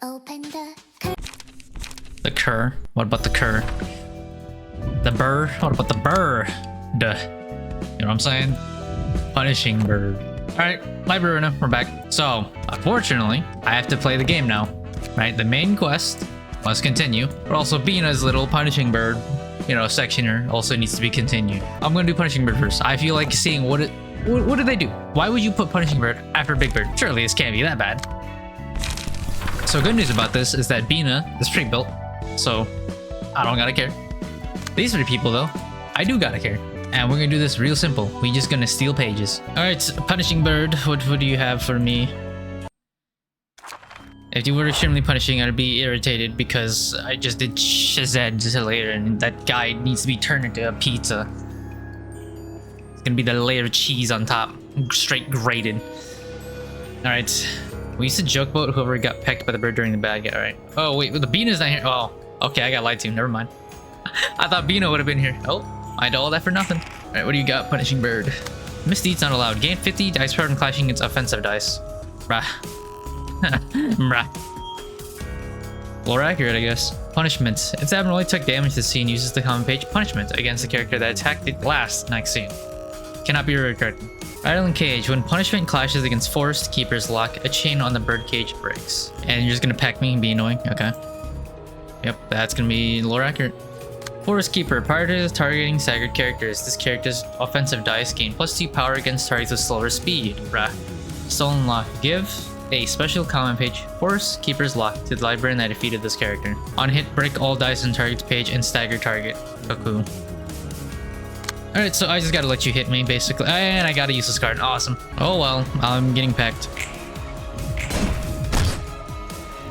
Open the The cur. What about the cur? The burr. What about the burr? Duh. You know what I'm saying? Punishing bird. Alright, library Ruina, we're back. So, unfortunately, I have to play the game now. Right? The main quest must continue. But also Bina's little punishing bird, you know, sectioner also needs to be continued. I'm gonna do punishing bird first. I feel like seeing what do they do? Why would you put punishing bird after big bird? Surely this can't be that bad. So good news about this is that Bina is pre-built, so I don't gotta care. These three people though, I do gotta care. And we're gonna do this real simple. We just gonna steal pages. Alright, punishing bird, what do you have for me? If you were extremely punishing, I'd be irritated because I just did Shazed later and that guy needs to be turned into a pizza. It's gonna be the layer of cheese on top, straight grated. Alright. We used to joke about whoever got pecked by the bird during the bad guy, alright. Oh wait, the Bina's not here. Oh, okay, I got lied to, never mind. I thought Bina would have been here. Oh, I did all that for nothing. Alright, what do you got, punishing bird? Misdeeds not allowed. Gain 50 dice power when clashing against offensive dice. Brah. Brah. Lore accurate, I guess. Punishment. If the abnormally took damage this scene, uses the common page punishment against the character that attacked it last next scene. Cannot be recorded. Idling cage. When punishment clashes against forest keeper's lock, a chain on the bird cage breaks. And you're just gonna peck me and be annoying? Okay. Yep, that's gonna be lore accurate. Forest keeper. Prior to targeting staggered characters, this character's offensive dice gain +2 power against targets with slower speed. Brah. Stolen lock. Give a special comment page, Forest Keeper's Lock, to the librarian that defeated this character. On hit, break all dice on target's page and stagger target. Cuckoo. Alright, so I just gotta let you hit me, basically. And I gotta use this card. Awesome. Oh well, I'm getting pecked.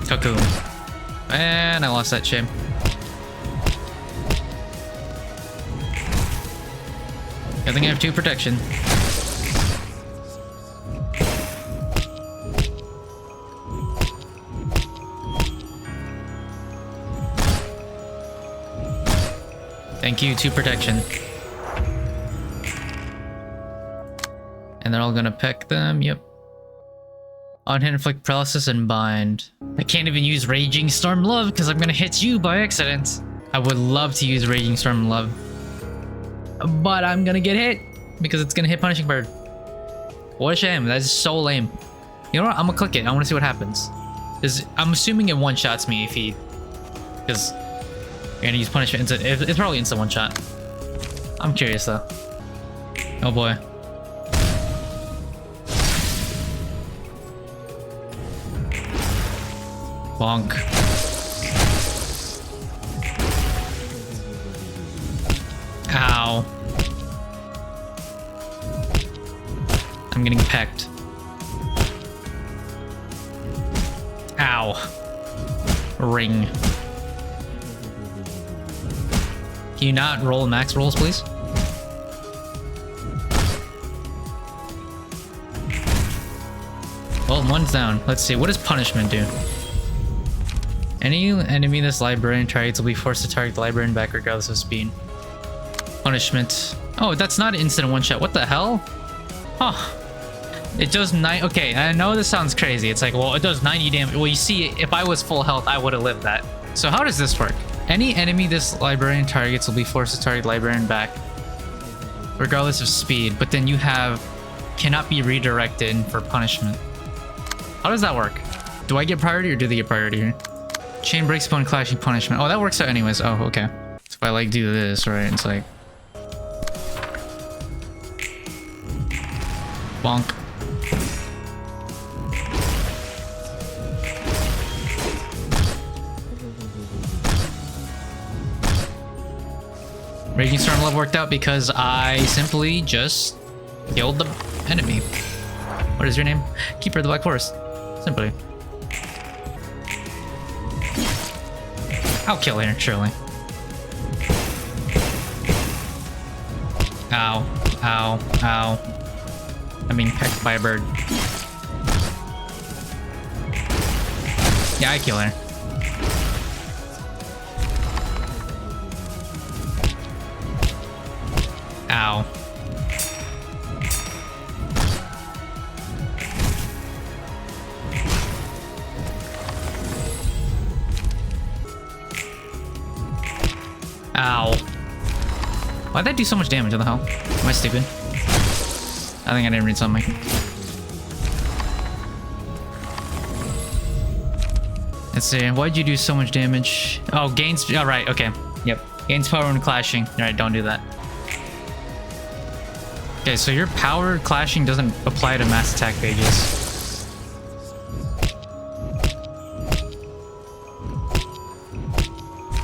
Cuckoo. And I lost that shame. I think I have 2 protection. Thank you, 2 protection. And they're all gonna peck them, yep. On hit, inflict paralysis and bind. I can't even use Raging Storm Love because I'm gonna hit you by accident. I would love to use Raging Storm Love, but I'm gonna get hit because it's gonna hit Punishing Bird. What a shame, that's so lame. You know what, I'm gonna click it, I wanna see what happens. Because I'm assuming it one-shots me if he... Because... You're gonna use punishment. It's probably instant one shot. I'm curious though. Oh boy. Bonk. Ow. I'm getting pecked. Ow. Ring. Can you not roll max rolls, please? Well, one's down. Let's see. What does punishment do? Any enemy in this librarian targets will be forced to target the librarian back regardless of speed. Punishment. Oh, that's not an instant one-shot. What the hell? Huh. It does 9... Okay, I know this sounds crazy. It's like, well, it does 90 damage. Well, you see, if I was full health, I would have lived that. So how does this work? Any enemy this librarian targets will be forced to target librarian back regardless of speed, but then you have cannot be redirected for punishment. How does that work? Do I get priority or do they get priority here? Chain breaks upon clashing punishment. Oh, that works out anyways. Oh, okay. So if I like do this, right, it's like bonk. Raging Storm Love worked out because I simply just killed the enemy. What is your name? Keeper of the Black Forest. Simply. I'll kill her, surely. Ow. Ow. Ow. I'm being pecked by a bird. Yeah, I kill her. Ow. Ow. Why'd that do so much damage? What the hell? Am I stupid? I think I didn't read something. Let's see. Why'd you do so much damage? Oh, gains. Oh, right. Okay. Yep. Gains power when clashing. Alright, don't do that. Okay, so your power clashing doesn't apply to mass attack pages.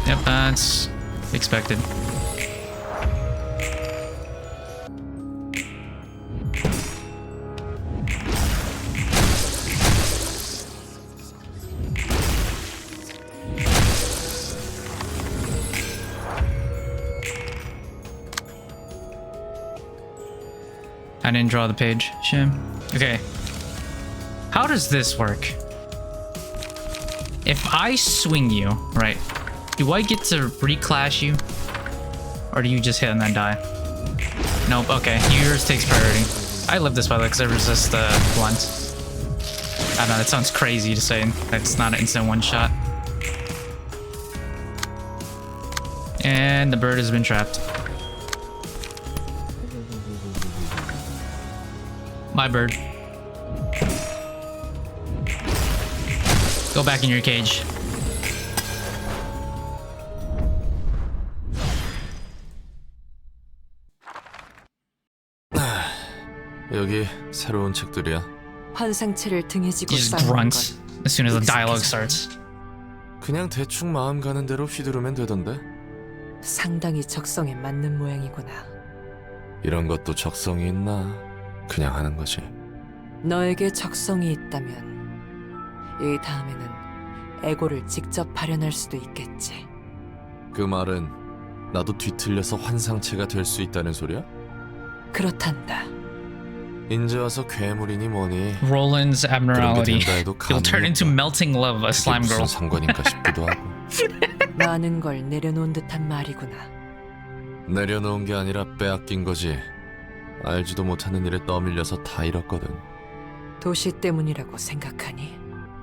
Yep, that's expected. I didn't draw the page. Shame. Okay. How does this work? If I swing you, right, do I get to reclash you? Or do you just hit and then die? Nope, okay. Yours takes priority. I live this by the way because I resist the blunt. I don't know, that sounds crazy to say. That's not an instant one shot. And the bird has been trapped. My bird. Go back in your cage. 여기 새로운 책들이야. 환상체를 등에 지고 He just 싸우는 grunts 건 as soon as the dialogue starts. 그냥 대충 마음 가는 대로 휘두르면 되던데. 상당히 적성에 맞는 모양이구나. 이런 것도 적성이 있나? 그냥 하는 거지. 너에게 적성이 있다면 이 다음에는 에고를 직접 발현할 수도 있겠지. 그 말은 나도 뒤틀려서 환상체가 될 수 있다는 소리야? 그렇단다. 인제 와서 괴물이니 뭐니. Roland's abnormality. 그런 게 된다 해도 He'll turn into melting love, a slime 그게 girl. 무슨 상관인가 싶기도 하고. 많은 걸 내려놓은 듯한 말이구나. 내려놓은 게 아니라 빼앗긴 거지. 알지도 못하는 일에 떠밀려서 다 잃었거든. 도시 때문이라고 생각하니?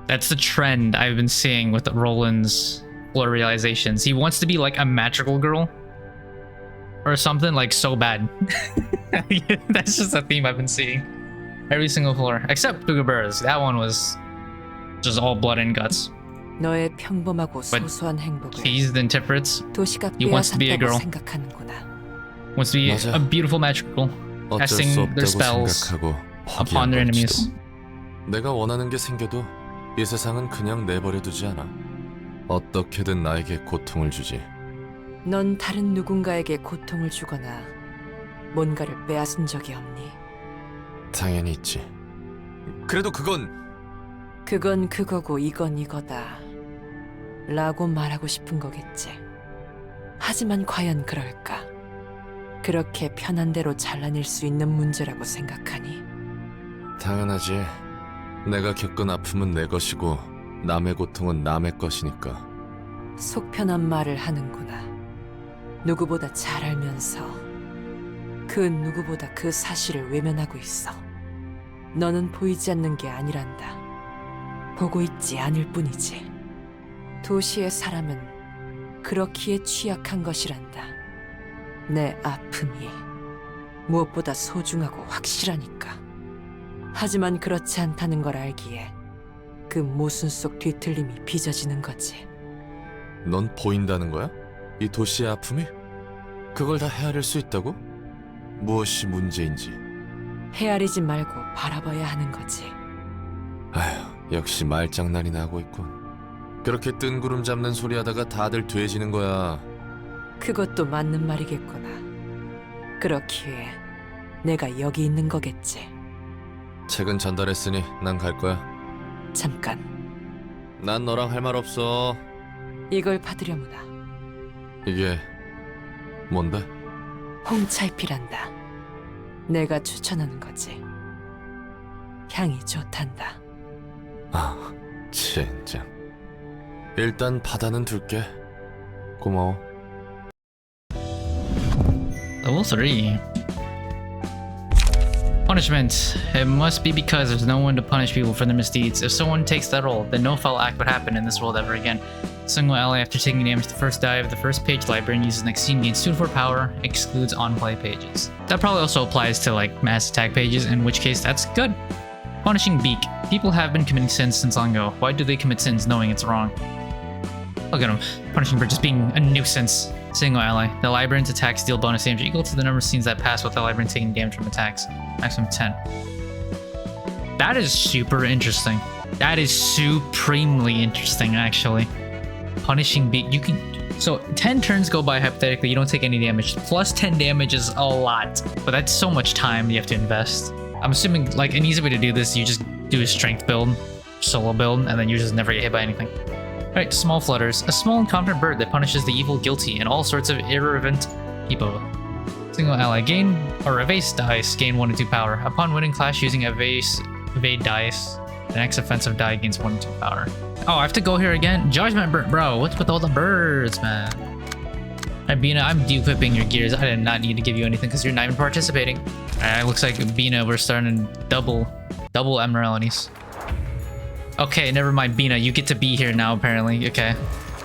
That's the trend I've been seeing with Roland's floor realizations. He wants to be like a magical girl. Or something like so bad. That's just a theme I've been seeing. Every single floor. Except Bugabura's. That one was just all blood and guts. 너의 평범하고 But 소소한 행복을 he's the interprets. 도시가 he wants to be a 빼앗았다고 girl. 생각하는구나. Wants to be 맞아. a beautiful magical girl. 어쩔 수 Casting 없다고 their spells 생각하고 upon their 포기한 enemies. 걸지도. 내가 원하는 게 생겨도 이 세상은 그냥 내버려두지 않아. 어떻게든 나에게 고통을 주지. 넌 다른 누군가에게 고통을 주거나 뭔가를 빼앗은 적이 없니? 당연히 있지. 그래도 그건 그건 그거고 이건 이거다 라고 말하고 싶은 거겠지. 하지만 과연 그럴까? 그렇게 편한 대로 잘라낼 수 있는 문제라고 생각하니? 당연하지. 내가 겪은 아픔은 내 것이고 남의 고통은 남의 것이니까. 속편한 말을 하는구나. 누구보다 잘 알면서 그 누구보다 그 사실을 외면하고 있어. 너는 보이지 않는 게 아니란다. 보고 있지 않을 뿐이지. 도시의 사람은 그렇기에 취약한 것이란다. 내 아픔이 무엇보다 소중하고 확실하니까. 하지만 그렇지 않다는 걸 알기에 그 모순 속 뒤틀림이 빚어지는 거지. 넌 보인다는 거야? 이 도시의 아픔이? 그걸 다 헤아릴 수 있다고? 무엇이 문제인지. 헤아리지 말고 바라봐야 하는 거지. 아휴, 역시 말장난이나 하고 있군. 그렇게 뜬구름 잡는 소리 하다가 다들 돼지는 거야. 그것도 맞는 말이겠구나. 그렇기에 내가 여기 있는 거겠지. 책은 전달했으니 난 갈 거야. 잠깐, 난 너랑 할 말 없어. 이걸 받으려무나. 이게 뭔데? 홍차잎이란다. 내가 추천하는 거지. 향이 좋단다. 아, 진짜. 일단 바다는 둘게. 고마워. Level 3. Punishment. It must be because there's no one to punish people for their misdeeds. If someone takes that role, then no foul act would happen in this world ever again. Single ally after taking damage the first die of the first page librarian uses next scene gains 2 to 4 power, excludes on-play pages. That probably also applies to like mass attack pages, in which case that's good. Punishing Beak. People have been committing sins since long ago. Why do they commit sins knowing it's wrong? Look at him. Punishing for just being a nuisance. Single ally. The librarian's attacks deal bonus damage equal to the number of scenes that pass without the librarian taking damage from attacks. Maximum 10. That is super interesting. That is supremely interesting, actually. Punishing Beak. You can... So 10 turns go by hypothetically, you don't take any damage. Plus 10 damage is a lot, but that's so much time you have to invest. I'm assuming like an easy way to do this, you just do a strength build, solo build, and then you just never get hit by anything. Alright, Small Flutters. A small and confident bird that punishes the evil, guilty, and all sorts of irreverent people. Single ally. Gain or evade dice, gain 1 and 2 power. Upon winning clash using evade dice, the next offensive die gains 1 and 2 power. Oh, I have to go here again? Judgment bird, bro, what's with all the birds, man? Alright, Bina, I'm de-equipping your gears. I did not need to give you anything because you're not even participating. Alright, looks like Bina, we're starting double emeraldies. Okay, never mind, Bina. You get to be here now, apparently. Okay,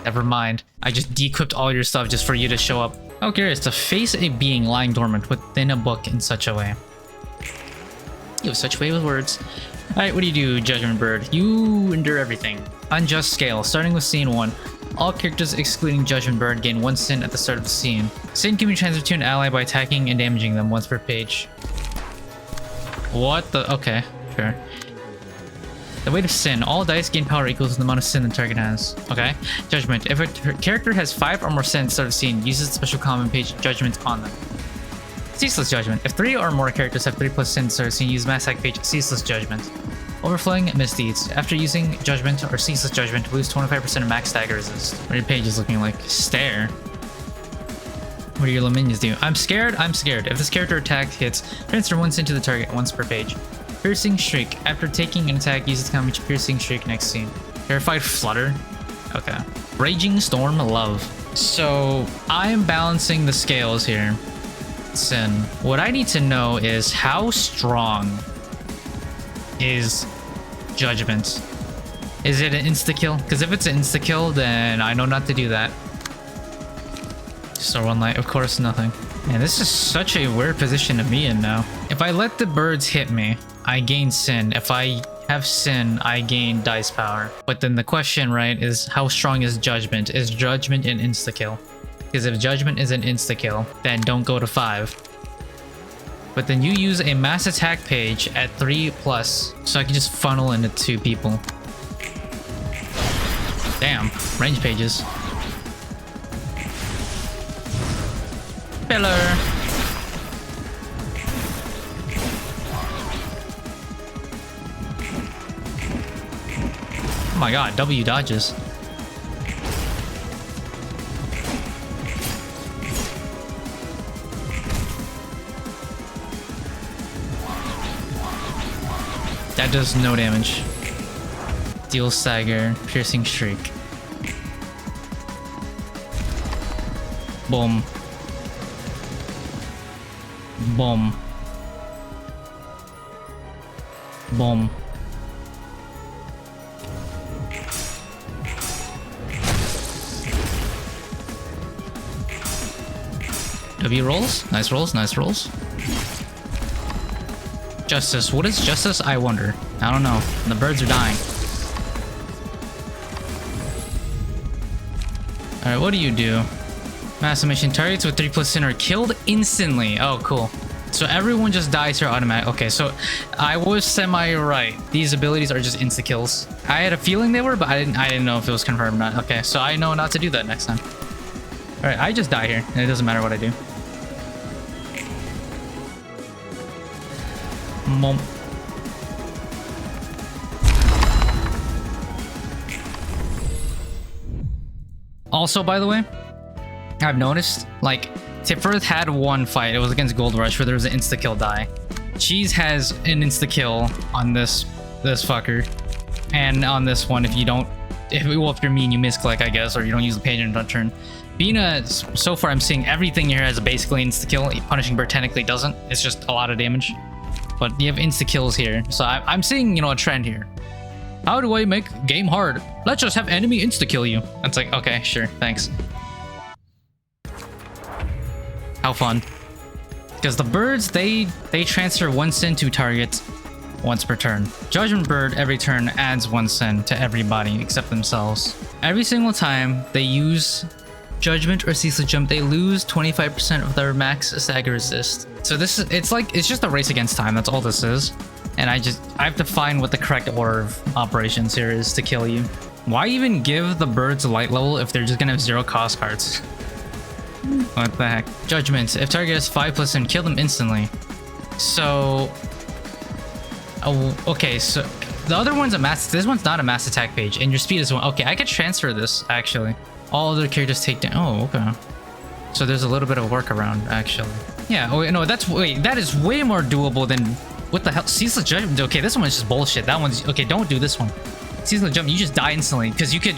never mind. I just de-equipped all your stuff just for you to show up. Oh, curious. To face a being lying dormant within a book in such a way. You have such way with words. Alright, what do you do, Judgment Bird? You endure everything. Unjust Scale. Starting with scene 1. All characters excluding Judgment Bird gain 1 sin at the start of the scene. Sin can be transferred to an ally by attacking and damaging them once per page. What the? Okay, sure. The weight of sin. All dice gain power equals the amount of sin the target has. Okay. Judgment. If a character has 5 or more sin at the start of the scene, uses the special common page Judgment on them. Ceaseless Judgment. If 3 or more characters have 3 plus sin at the start of the scene, use mass attack page Ceaseless Judgment. Overflowing Misdeeds. After using Judgment or Ceaseless Judgment, lose 25% of max stagger resist. What are your pages looking like? Stare. What do your minions do? I'm scared. I'm scared. If this character attack hits, transfer 1 sin to the target once per page. Piercing Shriek. After taking an attack, use its common Piercing Shriek next scene. Terrified Flutter. Okay. Raging Storm Love. So I'm balancing the scales here. Sin. What I need to know is how strong is Judgment? Is it an insta-kill? Because if it's an insta-kill, then I know not to do that. So one light, of course, nothing. Man, this is such a weird position to be in now. If I let the birds hit me, I gain sin. If I have sin, I gain dice power. But then the question, right, is how strong is Judgment? Is Judgment an insta-kill? Because if Judgment is an insta-kill, then don't go to 5. But then you use a mass attack page at 3+, so I can just funnel into 2 people. Damn, range pages. Pillar. Oh my god, W dodges. That does no damage. Deal Stagger, Piercing Shriek. Boom. Boom. Boom. W rolls? Nice rolls, nice rolls. Justice. What is justice? I wonder. I don't know. The birds are dying. Alright, what do you do? Mass summation. Targets with 3+ sin are killed instantly. Oh, cool. So everyone just dies here automatic. Okay, so I was semi-right. These abilities are just insta-kills. I had a feeling they were, but I didn't know if it was confirmed or not. Okay, so I know not to do that next time. Alright, I just die here, and it doesn't matter what I do. Mom. Also, by the way, I've noticed, like, Tipworth had one fight. It was against Gold Rush where there was an insta-kill die. Cheese has an insta-kill on this fucker. And on this one, if you're mean, you misclick, I guess, or you don't use the page and don't turn. Bina, so far I'm seeing everything here has a basically insta-kill. Punishing Bird technically doesn't. It's just a lot of damage. But you have insta-kills here. So I'm seeing, you know, a trend here. How do I make game hard? Let's just have enemy insta-kill you. It's like, okay, sure, thanks. How fun. Because the birds, they transfer 1 sin to targets once per turn. Judgment Bird every turn adds 1 sin to everybody except themselves. Every single time they use Judgment or Ceaseless Jump, they lose 25% of their max stagger resist. So this is, it's just a race against time. That's all this is. And I have to find what the correct order of operations here is to kill you. Why even give the birds a light level if they're just gonna have 0 cost cards? What the heck? Judgment. If target has 5+ and kill them instantly. So... Oh, okay, so... The other one's a mass... This one's not a mass attack page, and your speed is 1. Okay, I could transfer this, actually. All other characters take down... Oh, okay. So there's a little bit of workaround, actually. Yeah, oh, no, that's... Wait, that is way more doable than... What the hell? Ceaseless Judgment? Okay, this one's just bullshit. That one's... Okay, don't do this one. Ceaseless Jump, you just die instantly, because you could...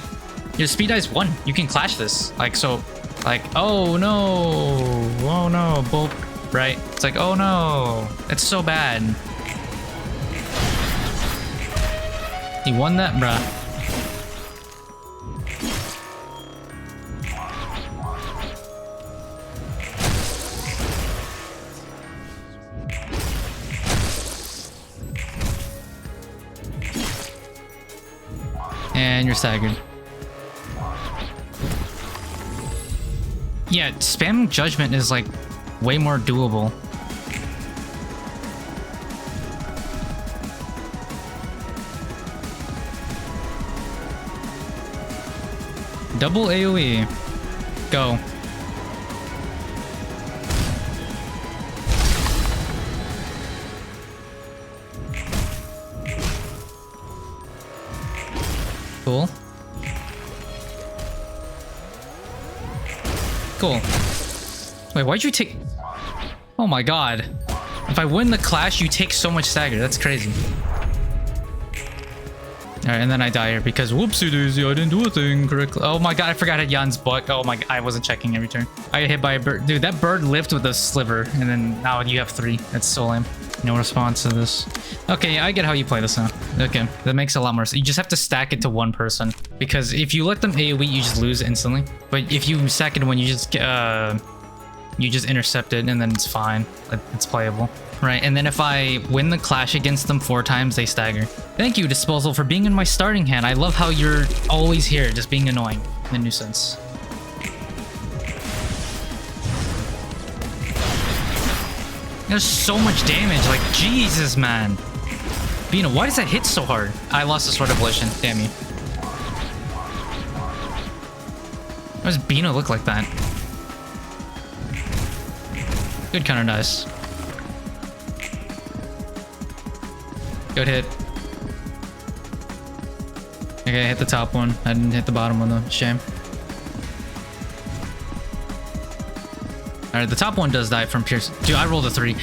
Your speed dies 1. You can clash this. Like, so... Like, oh no, bulk, right? It's like, oh no, it's so bad. He won that, bruh. And you're staggered. Yeah, spamming Judgment is like way more doable. Double AoE. Go. Cool. Cool. Wait, why'd you take... Oh my god. If I win the clash, you take so much stagger. That's crazy. Alright, and then I die here because whoopsie daisy, I didn't do a thing correctly. Oh my god, I forgot I had Jan's butt. Oh my god, I wasn't checking every turn. I got hit by a bird. Dude, that bird lived with a sliver, and then now you have 3. That's so lame. No response to this. Okay, I get how you play this now. Okay, that makes a lot more sense. You just have to stack it to 1 person. Because if you let them AoE, you just lose instantly. But if you stack it when you just intercept it, and then it's fine. It's playable. Right, and then if I win the clash against them 4 times, they stagger. Thank you, Disposal, for being in my starting hand. I love how you're always here, just being annoying. A nuisance. There's so much damage, like, Jesus, man. Bino, why does that hit so hard? I lost the Sword of Volition, damn you. Why does Bino look like that? Good counter dice. Good hit. Okay, I hit the top one. I didn't hit the bottom one though. Shame. Alright, the top one does die from Pierce. Dude, I rolled a 3.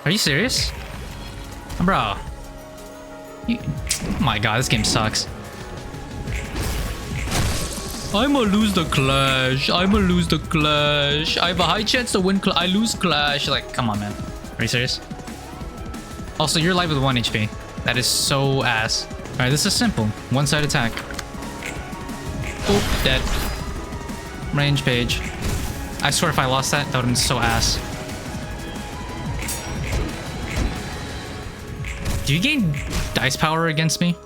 Are you serious? Bro. Oh my god, this game sucks. I'ma lose the clash. I'ma lose the clash. I have a high chance to win. I lose clash. Like, come on, man. Are you serious? Also, you're live with 1 HP. That is so ass. All right, this is simple. One-side attack. Oop, dead. Range page. I swear if I lost that, that would have been so ass. Do you gain dice power against me?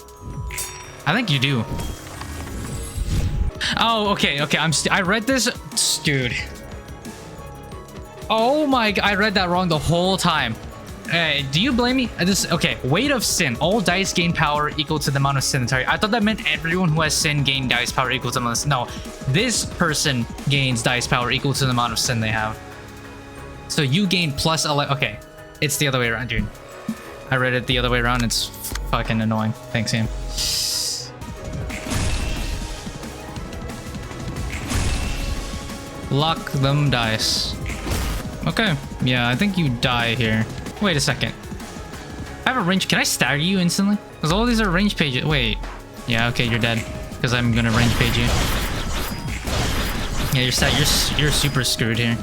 I think you do. Oh, okay, okay. I read this, dude. Oh my god, I read that wrong the whole time. Hey, do you blame me? Okay, weight of sin. All dice gain power equal to the amount of sin in the target. I thought that meant everyone who has sin gain dice power equal to the amount of sin. No, this person gains dice power equal to the amount of sin they have. So you gain plus 11. Okay, it's the other way around, dude. I read it the other way around. It's fucking annoying. Thanks, Ian. Lock them dice. Okay, yeah, I think you die here. Wait a second. I have a range. Can I stagger you instantly? Because all these are range pages. Wait. Yeah, okay, you're dead. Because I'm gonna range page you. Yeah, you're super screwed here.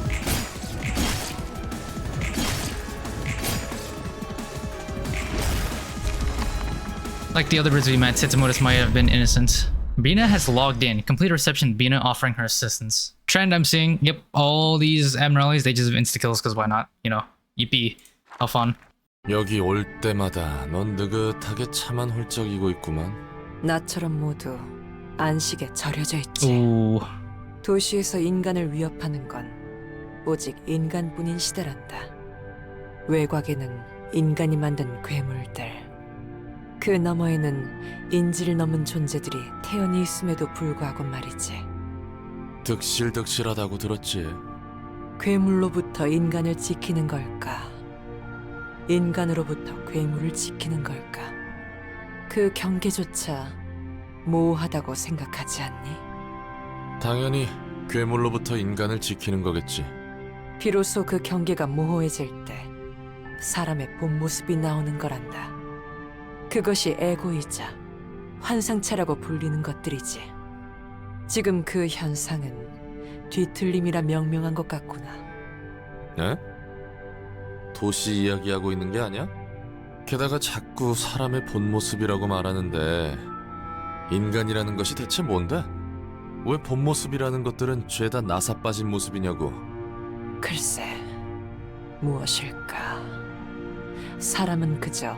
Like the other birds we met, Tetsumoto's might have been innocent. Bina has logged in. Complete reception. Bina offering her assistance. Trend I'm seeing. Yep, all these Admirales, they just have insta-kills because why not? You know, yippee. How fun. 여기 올 때마다 넌 느긋하게 차만 훌쩍이고 있구만. 나처럼 모두 안식에 절여져 있지. Ooh. 도시에서 인간을 위협하는 건 오직 인간뿐인 시대란다. 외곽에는 인간이 만든 괴물들, 그 너머에는 인지를 넘은 존재들이 태연히 있음에도 불구하고 말이지. 득실득실하다고 들었지. 괴물로부터 인간을 지키는 걸까? 인간으로부터 괴물을 지키는 걸까? 그 경계조차 모호하다고 생각하지 않니? 당연히 괴물로부터 인간을 지키는 거겠지. 비로소 그 경계가 모호해질 때 사람의 본 모습이 나오는 거란다. 그것이 에고이자 환상체라고 불리는 것들이지. 지금 그 현상은 뒤틀림이라 명명한 것 같구나. 에? 도시 이야기하고 있는 게 아니야? 게다가 자꾸 사람의 본 모습이라고 말하는데 인간이라는 것이 대체 뭔데? 왜 본 모습이라는 것들은 죄다 나사 빠진 모습이냐고. 글쎄, 무엇일까? 사람은 그저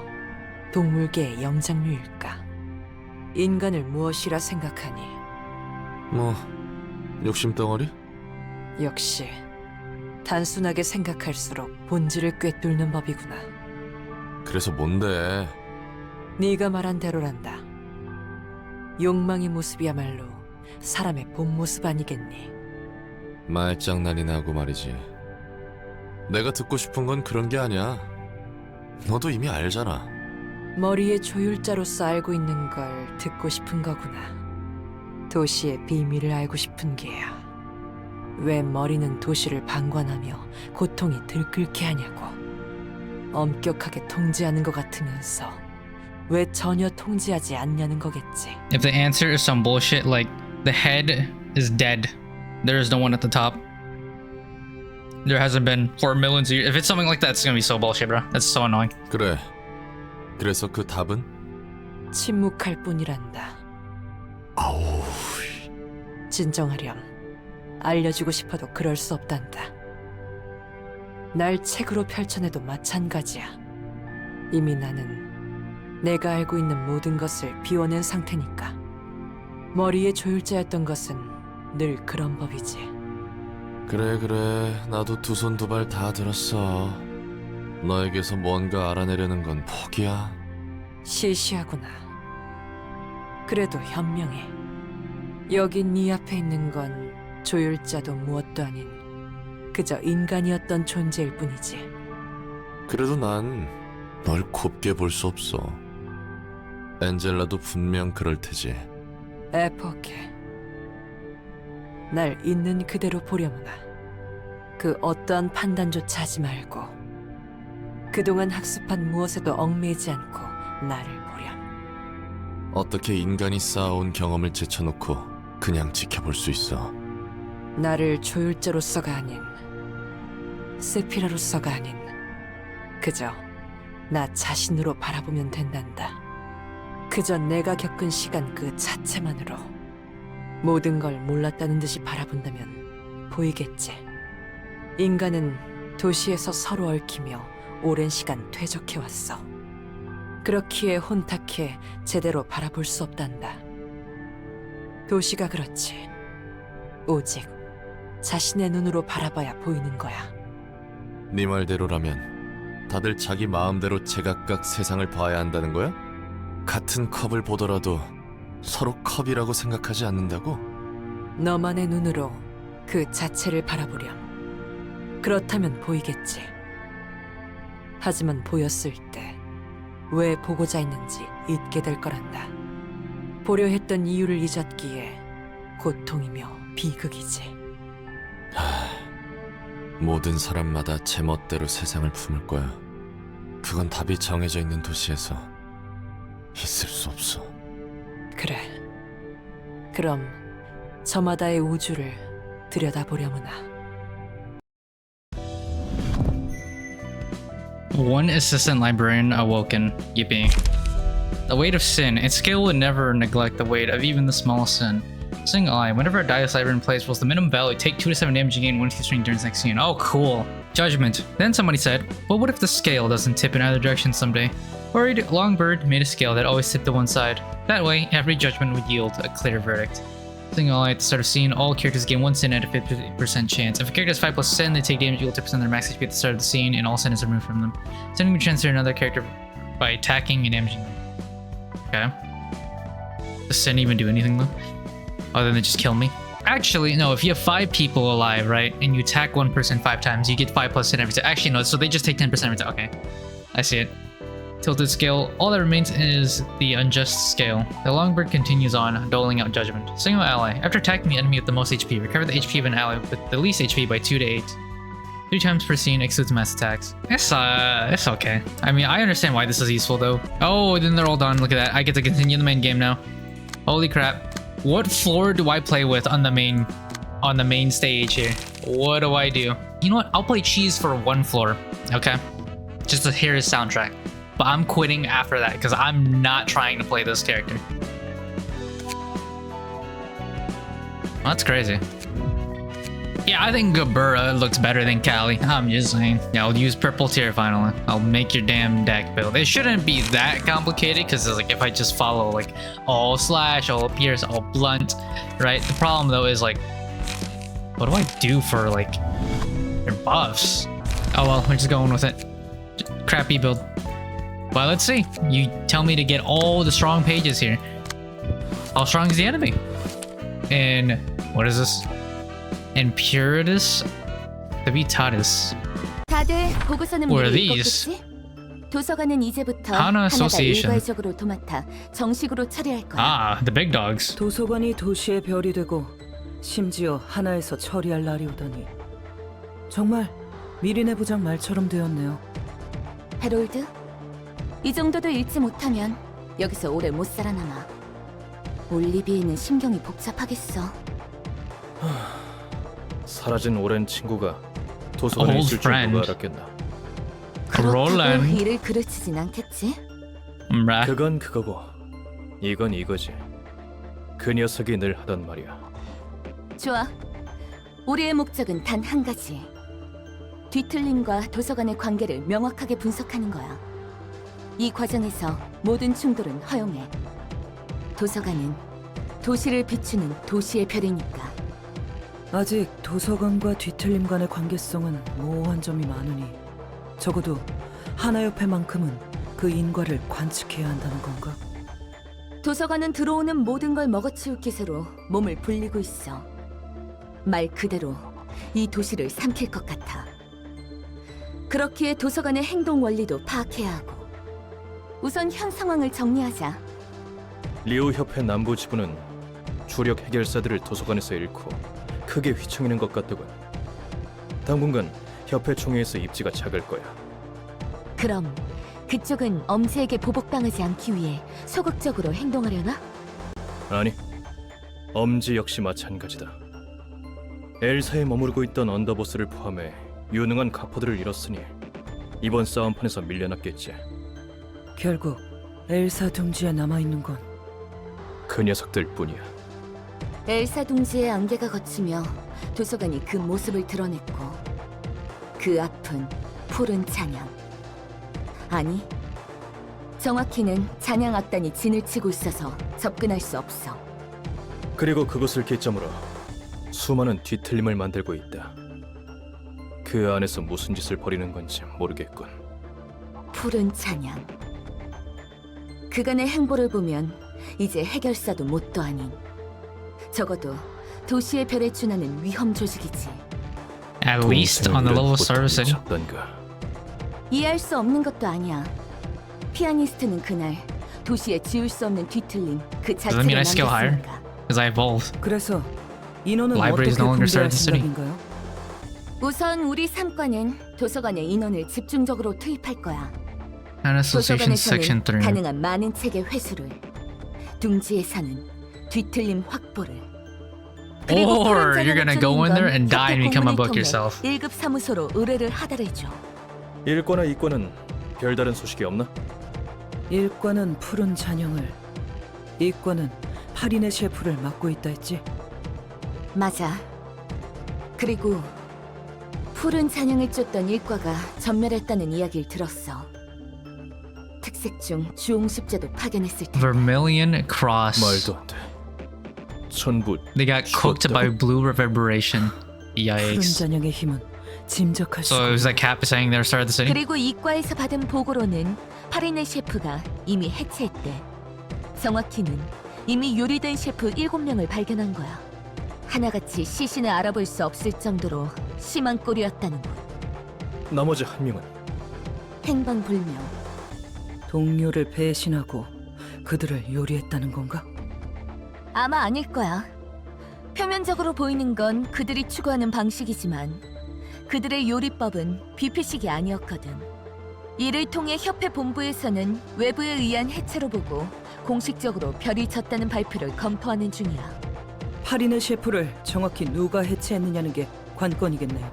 동물계의 영장류일까? 인간을 무엇이라 생각하니? 뭐 욕심덩어리? 역시 단순하게 생각할수록 본질을 꿰뚫는 법이구나. 그래서 뭔데? 네가 말한 대로란다. 욕망의 모습이야말로 사람의 본 모습 아니겠니? 말장난이나 하고 말이지. 내가 듣고 싶은 건 그런 게 아니야. 너도 이미 알잖아. 머리의 조율자로서 알고 있는 걸 듣고 싶은 거구나. 도시의 비밀을 알고 싶은 게야. 왜 머리는 도시를 방관하며 고통이 들끓게 하냐고. 엄격하게 통제하는 것 같으면서 왜 전혀 통제하지 않냐는 거겠지. If the answer is some bullshit like the head is dead, there is no one at the top. There hasn't been for millions of years. If it's something like that, it's gonna be so bullshit, bro. That's so annoying. 그래. 그래서 그 답은? 침묵할 뿐이란다. 아우. 진정하렴. 알려주고 싶어도 그럴 수 없단다. 날 책으로 펼쳐내도 마찬가지야. 이미 나는 내가 알고 있는 모든 것을 비워낸 상태니까. 머리의 조율자였던 것은 늘 그런 법이지. 그래 나도 두 손 두 발 다 들었어. 너에게서 뭔가 알아내려는 건 포기야. 시시하구나. 그래도 현명해. 여기 네 앞에 있는 건 조율자도 무엇도 아닌 그저 인간이었던 존재일 뿐이지. 그래도 난 널 곱게 볼 수 없어. 엔젤라도 분명 그럴 테지. 에포케. 날 있는 그대로 보려무나. 그 어떠한 판단조차 하지 말고 그동안 학습한 무엇에도 얽매이지 않고 나를 보렴. 어떻게 인간이 쌓아온 경험을 제쳐놓고 그냥 지켜볼 수 있어. 나를 조율자로서가 아닌 세피라로서가 아닌 그저 나 자신으로 바라보면 된단다. 그저 내가 겪은 시간 그 자체만으로 모든 걸 몰랐다는 듯이 바라본다면 보이겠지. 인간은 도시에서 서로 얽히며 오랜 시간 퇴적해왔어. 그렇기에 혼탁해 제대로 바라볼 수 없단다. 도시가 그렇지. 오직 자신의 눈으로 바라봐야 보이는 거야. 네 말대로라면 다들 자기 마음대로 제각각 세상을 봐야 한다는 거야? 같은 컵을 보더라도 서로 컵이라고 생각하지 않는다고? 너만의 눈으로 그 자체를 바라보렴. 그렇다면 보이겠지. 하지만 보였을 때 왜 보고자 했는지 잊게 될 거란다. 보려 했던 이유를 잊었기에 고통이며 비극이지. 모든 사람마다 제멋대로 세상을 품을 거야. 그건 답이 정해져 있는 도시에서 있을 수 없어. 그래. 그럼 저마다의 우주를 들여다보려무나. One assistant librarian awoken. Yippee. The weight of sin. Its skill would never neglect the weight of even the smallest sin. Single eye. Whenever a dice librarian plays rolls the minimum value, take 2 to 7 damage and gain 1 hit string during the next scene. Oh, cool. Judgment. Then somebody said, well, what if the scale doesn't tip in either direction someday? Worried, Longbird made a scale that always tipped to one side. That way, every judgment would yield a clear verdict. Single eye at the start of scene, all characters gain 1 sin at a 50% chance. If a character has 5 plus sin, they take damage equal to 10% of their max HP at the start of the scene, and all sin is removed from them. Sin can be transferred to another character by attacking and damaging them. Okay. Does sin even do anything though? Other than just kill me? Actually, no, if you have 5 people alive, right, and you attack one person 5 times, you get 5 plus sin every time. Actually, no, so they just take 10% every time. Okay. I see it. Tilted scale. All that remains is the unjust scale. The Longbird continues on, doling out judgment. Single ally. After attacking the enemy with the most HP, recover the HP of an ally with the least HP by 2 to 8. 3 times per scene excludes mass attacks. It's okay. I mean, I understand why this is useful though. Oh, then they're all done. Look at that. I get to continue the main game now. Holy crap. What floor do I play with on the main stage here? What do I do? You know what? I'll play cheese for 1 floor. Okay? Just to hear his soundtrack. But I'm quitting after that because I'm not trying to play this character. That's crazy. Yeah, I think Gabura looks better than Kali. I'm just saying. Yeah, I'll use purple tier finally. I'll make your damn deck build. It shouldn't be that complicated because like if I just follow like all slash, all pierce, all blunt, right? The problem though is like, what do I do for like their buffs? Oh well, we're just going with it. Crappy build. Well, let's see. You tell me to get all the strong pages here. How strong is the enemy? And what is this? Impuritus Habitatus. 다들 보고서는 What are 미리 these? 읽었겠지? 도서관은 이제부터 Hana 하나가 Association. 일괄적으로 도맡아 정식으로 처리할 거야. Ah, the big dogs. 도서관이 도시의 별이 되고 심지어 하나에서 처리할 날이 오다니 정말 미리네 부장 말처럼 되었네요. 해롤드, 이 정도도 읽지 못하면 여기서 오래 못 살아남아. 올리비에는 신경이 복잡하겠어. 사라진 오랜 친구가 도서관에 Old 있을 줄 friend. 누가 알았겠나. 그렇다고 Roland. 일을 그르치진 않겠지? Right. 그건 그거고 이건 이거지. 그 녀석이 늘 하던 말이야. 좋아. 우리의 목적은 단 한 가지. 뒤틀림과 도서관의 관계를 명확하게 분석하는 거야. 이 과정에서 모든 충돌은 허용해. 도서관은 도시를 비추는 도시의 별이니까. 아직 도서관과 뒤틀림 간의 관계성은 모호한 점이 많으니 적어도 하나협회만큼은 그 인과를 관측해야 한다는 건가? 도서관은 들어오는 모든 걸 먹어치울 기세로 몸을 불리고 있어. 말 그대로 이 도시를 삼킬 것 같아. 그렇기에 도서관의 행동 원리도 파악해야 하고. 우선 현 상황을 정리하자. 리우 협회 남부 지부는 주력 해결사들을 도서관에서 잃고 크게 휘청이는 것 같더군. 당분간 협회 총회에서 입지가 작을 거야. 그럼 그쪽은 엄지에게 보복당하지 않기 위해 소극적으로 행동하려나? 아니, 엄지 역시 마찬가지다. 엘사에 머무르고 있던 언더보스를 포함해 유능한 가포들을 잃었으니 이번 싸움판에서 밀려났겠지. 결국 엘사 둥지에 남아있는 건 그 녀석들 뿐이야. 엘사 둥지의 안개가 걷히며 도서관이 그 모습을 드러냈고, 그 앞은 푸른 찬양. 아니, 정확히는 찬양 악단이 진을 치고 있어서 접근할 수 없어. 그리고 그것을 기점으로 수많은 뒤틀림을 만들고 있다. 그 안에서 무슨 짓을 벌이는 건지 모르겠군. 푸른 찬양. 그간의 행보를 보면 이제 해결사도 뭣도 아닌, 적어도 도시의 별에 준하는 위험 조직이지. At least on the level of service. 던가. 이해할 수 없는 것도 아니야. 피아니스트는 그날 도시에 지울 수 없는 뒤틀림 그 Does that mean 자체를 I scale higher? 만들었으니까. Because I evolved. 그래서 인원은 Library is 어떻게 no longer 분배할 served the city. 생각인가요? 우선 우리 3과는 도서관의 인원을 집중적으로 투입할 거야. Hana Association Section 도서관에서는 3. 가능한 많은 책의 회수를, 둥지에서는 뒤틀림 확보를. 그리고 Or 푸른 you're gonna 잔향을 go in there 쫓는 and 건 die and 협회 become a 공문을 book 통해 yourself. 1급 사무소로 의뢰를 하더래죠. 일과나 이과는 별다른 소식이 없나? 일과는 푸른 잔영을, 이과는 8인의 셰프를 맡고 있다 했지. 맞아. 그리고 푸른 잔향을 쫓던 일과가 전멸했다는 이야기를 들었어. 특색 중 주홍십자도 파견했을 텐데. Vermilion Cross. 말도 안 돼. 전부 They got cooked by blue reverberation. 푸른 Yikes. 잔영의 힘은 짐작할 So 수가. it was that Cap saying they're starting the city? 그리고 이과에서 받은 보고로는 8인의 셰프가 이미 해체했대. 정확히는 이미 요리된 셰프 7명을 발견한 거야. 하나같이 시신을 알아볼 수 없을 정도로 심한 꼴이었다는 것. 나머지 한 명은 행방불명. 동료를 배신하고 그들을 요리했다는 건가? 아마 아닐 거야. 표면적으로 보이는 건 그들이 추구하는 방식이지만 그들의 요리법은 비피식이 아니었거든. 이를 통해 협회 본부에서는 외부에 의한 해체로 보고 공식적으로 별이 졌다는 발표를 검토하는 중이야. 8인의 셰프를 정확히 누가 해체했느냐는 게 관건이겠네요.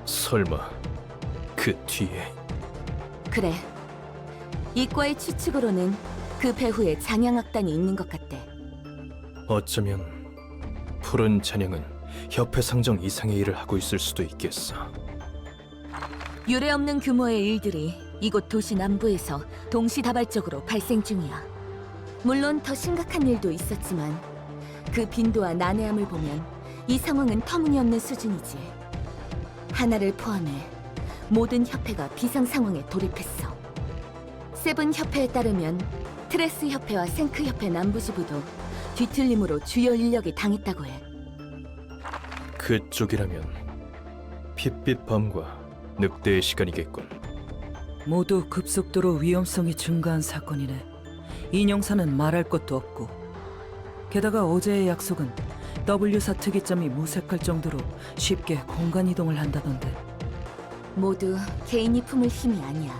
설마 그 뒤에 그래. 이과의 추측으로는 그 배후에 장양악단이 있는 것 같대. 어쩌면 푸른 잔향은 협회 상정 이상의 일을 하고 있을 수도 있겠어. 유례없는 규모의 일들이 이곳 도시 남부에서 동시다발적으로 발생 중이야. 물론 더 심각한 일도 있었지만 그 빈도와 난해함을 보면 이 상황은 터무니없는 수준이지. 하나를 포함해 모든 협회가 비상 상황에 돌입했어. 세븐 협회에 따르면 트레스 협회와 생크 협회 남부지부도 뒤틀림으로 주요 인력이 당했다고 해. 그쪽이라면 핏빛 밤과 늑대의 시간이겠군. 모두 급속도로 위험성이 증가한 사건이네. 인형사는 말할 것도 없고. 게다가 어제의 약속은 W사 특이점이 무색할 정도로 쉽게 공간 이동을 한다던데. 모두 개인이 품을 힘이 아니야.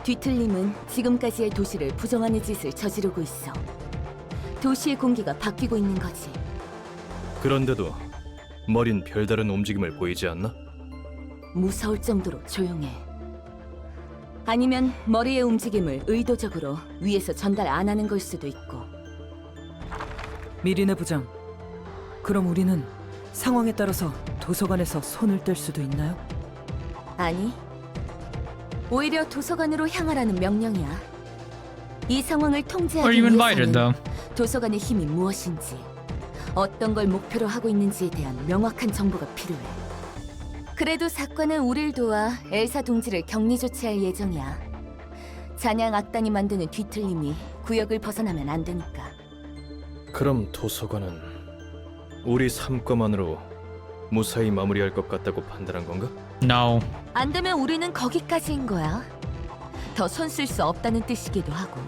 뒤틀림은 지금까지의 도시를 부정하는 짓을 저지르고 있어. 도시의 공기가 바뀌고 있는 거지. 그런데도 머린 별다른 움직임을 보이지 않나? 무서울 정도로 조용해. 아니면 머리의 움직임을 의도적으로 위에서 전달 안 하는 걸 수도 있고. 미리네 부장, 그럼 우리는 상황에 따라서 도서관에서 손을 뗄 수도 있나요? 아니, 오히려 도서관으로 향하라는 명령이야. 이 상황을 Or 통제하기 you invited 위해서는 though? 도서관의 힘이 무엇인지, 어떤 걸 목표로 하고 있는지에 대한 명확한 정보가 필요해. 그래도 사건은 우릴 도와 엘사 동지를 격리 조치할 예정이야. 잔향 악단이 만드는 뒤틀림이 구역을 벗어나면 안 되니까. 그럼 도서관은 우리 삼과만으로 무사히 마무리할 것 같다고 판단한 건가? No. 안 되면 우리는 거기까지인 거야. 더 손 쓸 수 없다는 뜻이기도 하고.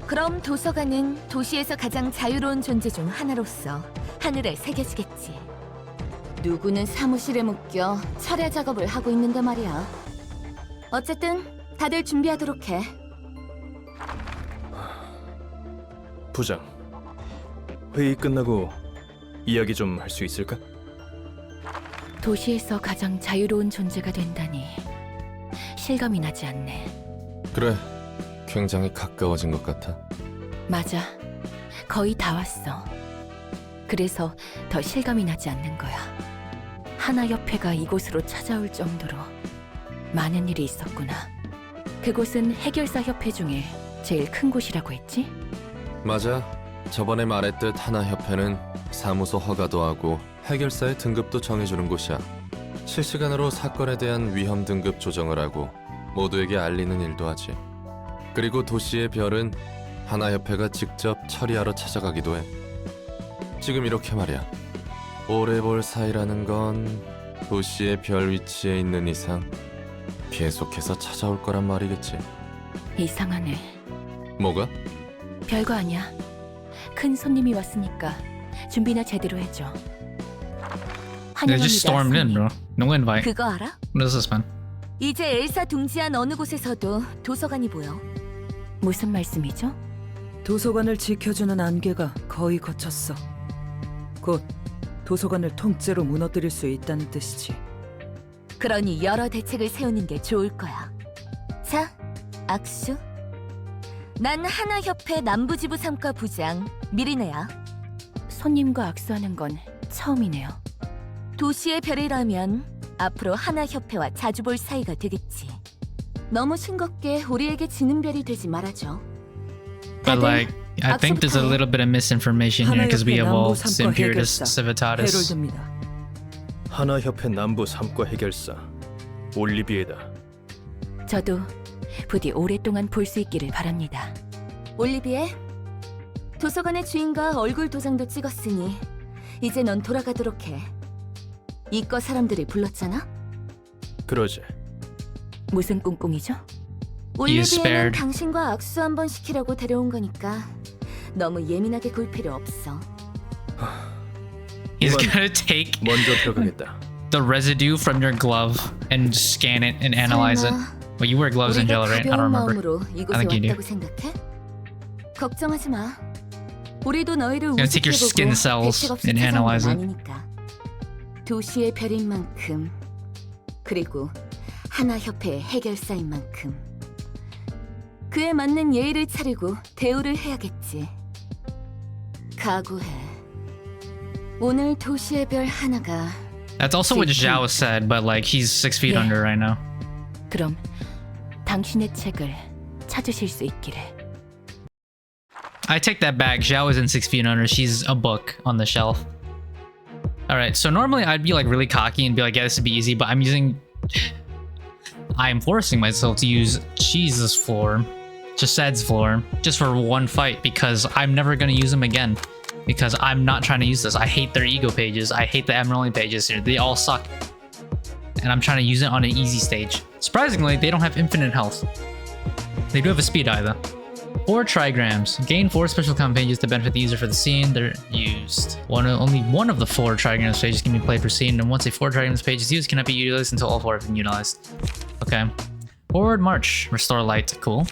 그럼 도서관은 도시에서 가장 자유로운 존재 중 하나로서 하늘에 새겨지겠지. 누구는 사무실에 묶여 철야 작업을 하고 있는데 말이야. 어쨌든 다들 준비하도록 해. 부장, 회의 끝나고 이야기 좀 할 수 있을까? 도시에서 가장 자유로운 존재가 된다니 실감이 나지 않네. 그래, 굉장히 가까워진 것 같아. 맞아. 거의 다 왔어. 그래서 더 실감이 나지 않는 거야. 하나협회가 이곳으로 찾아올 정도로 많은 일이 있었구나. 그곳은 해결사 협회 중에 제일 큰 곳이라고 했지? 맞아. 저번에 말했듯 하나협회는 사무소 허가도 하고 해결사의 등급도 정해주는 곳이야. 실시간으로 사건에 대한 위험 등급 조정을 하고 모두에게 알리는 일도 하지. 그리고 도시의 별은 하나협회가 직접 처리하러 찾아가기도 해. 지금 이렇게 말이야. 오래 볼 사이라는 건 도시의 별 위치에 있는 이상 계속해서 찾아올 거란 말이겠지. 이상하네. 뭐가? 별거 아니야. 큰 손님이 왔으니까 준비나 제대로 해줘. They just stormed in, bro. No invite. 그거 알아? What is this, man? 이제 엘사 둥지한 어느 곳에서도 도서관이 보여. 무슨 말씀이죠? 도서관을 지켜주는 안개가 거의 걷혔어. 곧 도서관을 통째로 무너뜨릴 수 있다는 뜻이지. 그러니 여러 대책을 세우는 게 좋을 거야. 자, 악수. 난 하나협회 남부지부 3과 부장 미리네야. 손님과 악수하는 건 처음이네요. 도시의 별이라면 앞으로 하나협회와 자주 볼 사이가 되겠지. 너무 싱겁게 우리에게 지는 별이 되지 말아줘. But 다들 like, I think there's a 악수부터 해. little bit of misinformation here because we 하나협회 남부 evolved 3과 Imperitus 해결사 Civitatis. 헤롤드입니다. 하나협회 남부 3과 해결사 올리비에다. 저도 부디 오랫동안 볼 수 있기를 바랍니다. 올리비에, 도서관의 주인과 얼굴 도장도 찍었으니 이제 넌 돌아가도록 해. 이과 사람들이 불렀잖아? 그러지. 무슨 꿍꿍이죠? 올리비에는 spared. 당신과 악수 한번 시키려고 데려온 거니까 너무 예민하게 굴 필요 없어. He's 이건 gonna take 먼저 들어가겠다. the residue from your glove and scan it and analyze it. 설마 Well, you wear gloves in 우리가 jail, right? I 가벼운 don't remember. 마음으로 이곳에 think you do. 왔다고 생각해? 걱정하지 마. 우리도 너희를 gonna take your skin 우습게 보고 cells 대책 없이 and 찾아온 건 analyze it. 아니니까. 도시의 별인 만큼, 그리고 하나협회의 해결사인 만큼 그에 맞는 예의를 차리고 대우를 해야겠지. 각오해. 오늘 도시의 별 하나가 That's also what Zhao said, but like he's 6 feet Yeah. under right now. 그럼 당신의 책을 찾으실 수 있기를. I take that back. Zhao isn't 6 feet under. She's a book on the shelf. Alright, so normally I'd be like really cocky and be like, yeah, this would be easy, but I'm forcing myself to use Cheese's floor, Chased's floor, just for one fight because I'm never gonna use them again. Because I'm not trying to use this. I hate their ego pages. I hate the Emerald pages here. They all suck. And I'm trying to use it on an easy stage. Surprisingly, they don't have infinite health. They do have a speed eye though. 4 trigrams. Gain 4 special command pages to benefit the user for the scene they're used. Only one of the 4 trigrams pages can be played per scene, and once a 4 trigrams page is used, cannot be utilized until all 4 have been utilized. Okay. Forward march. Restore light. Cool.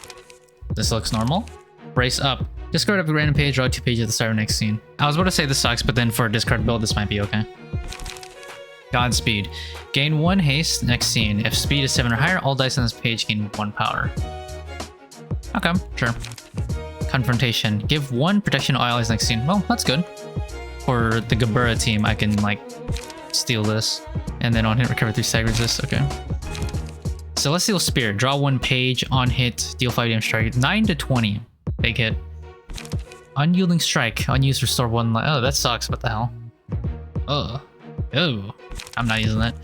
This looks normal. Brace up. Discard up a random page, draw 2 pages at the start of next scene. I was about to say this sucks, but then for a discard build, this might be okay. Godspeed. Gain 1 haste next scene. If speed is 7 or higher, all dice on this page gain 1 power. Okay, sure. Confrontation. Give 1 protection to all allies next scene. Well, that's good. For the Gabura team, I can like steal this. And then on hit, recover 3 stagger resist. Okay. Celestial Spear. Draw 1 page on hit, deal 5 damage strike. 9 to 20. Big hit. Unyielding Strike. Unused, restore 1 life. Oh, that sucks. What the hell? Ugh. Oh. I'm not using that.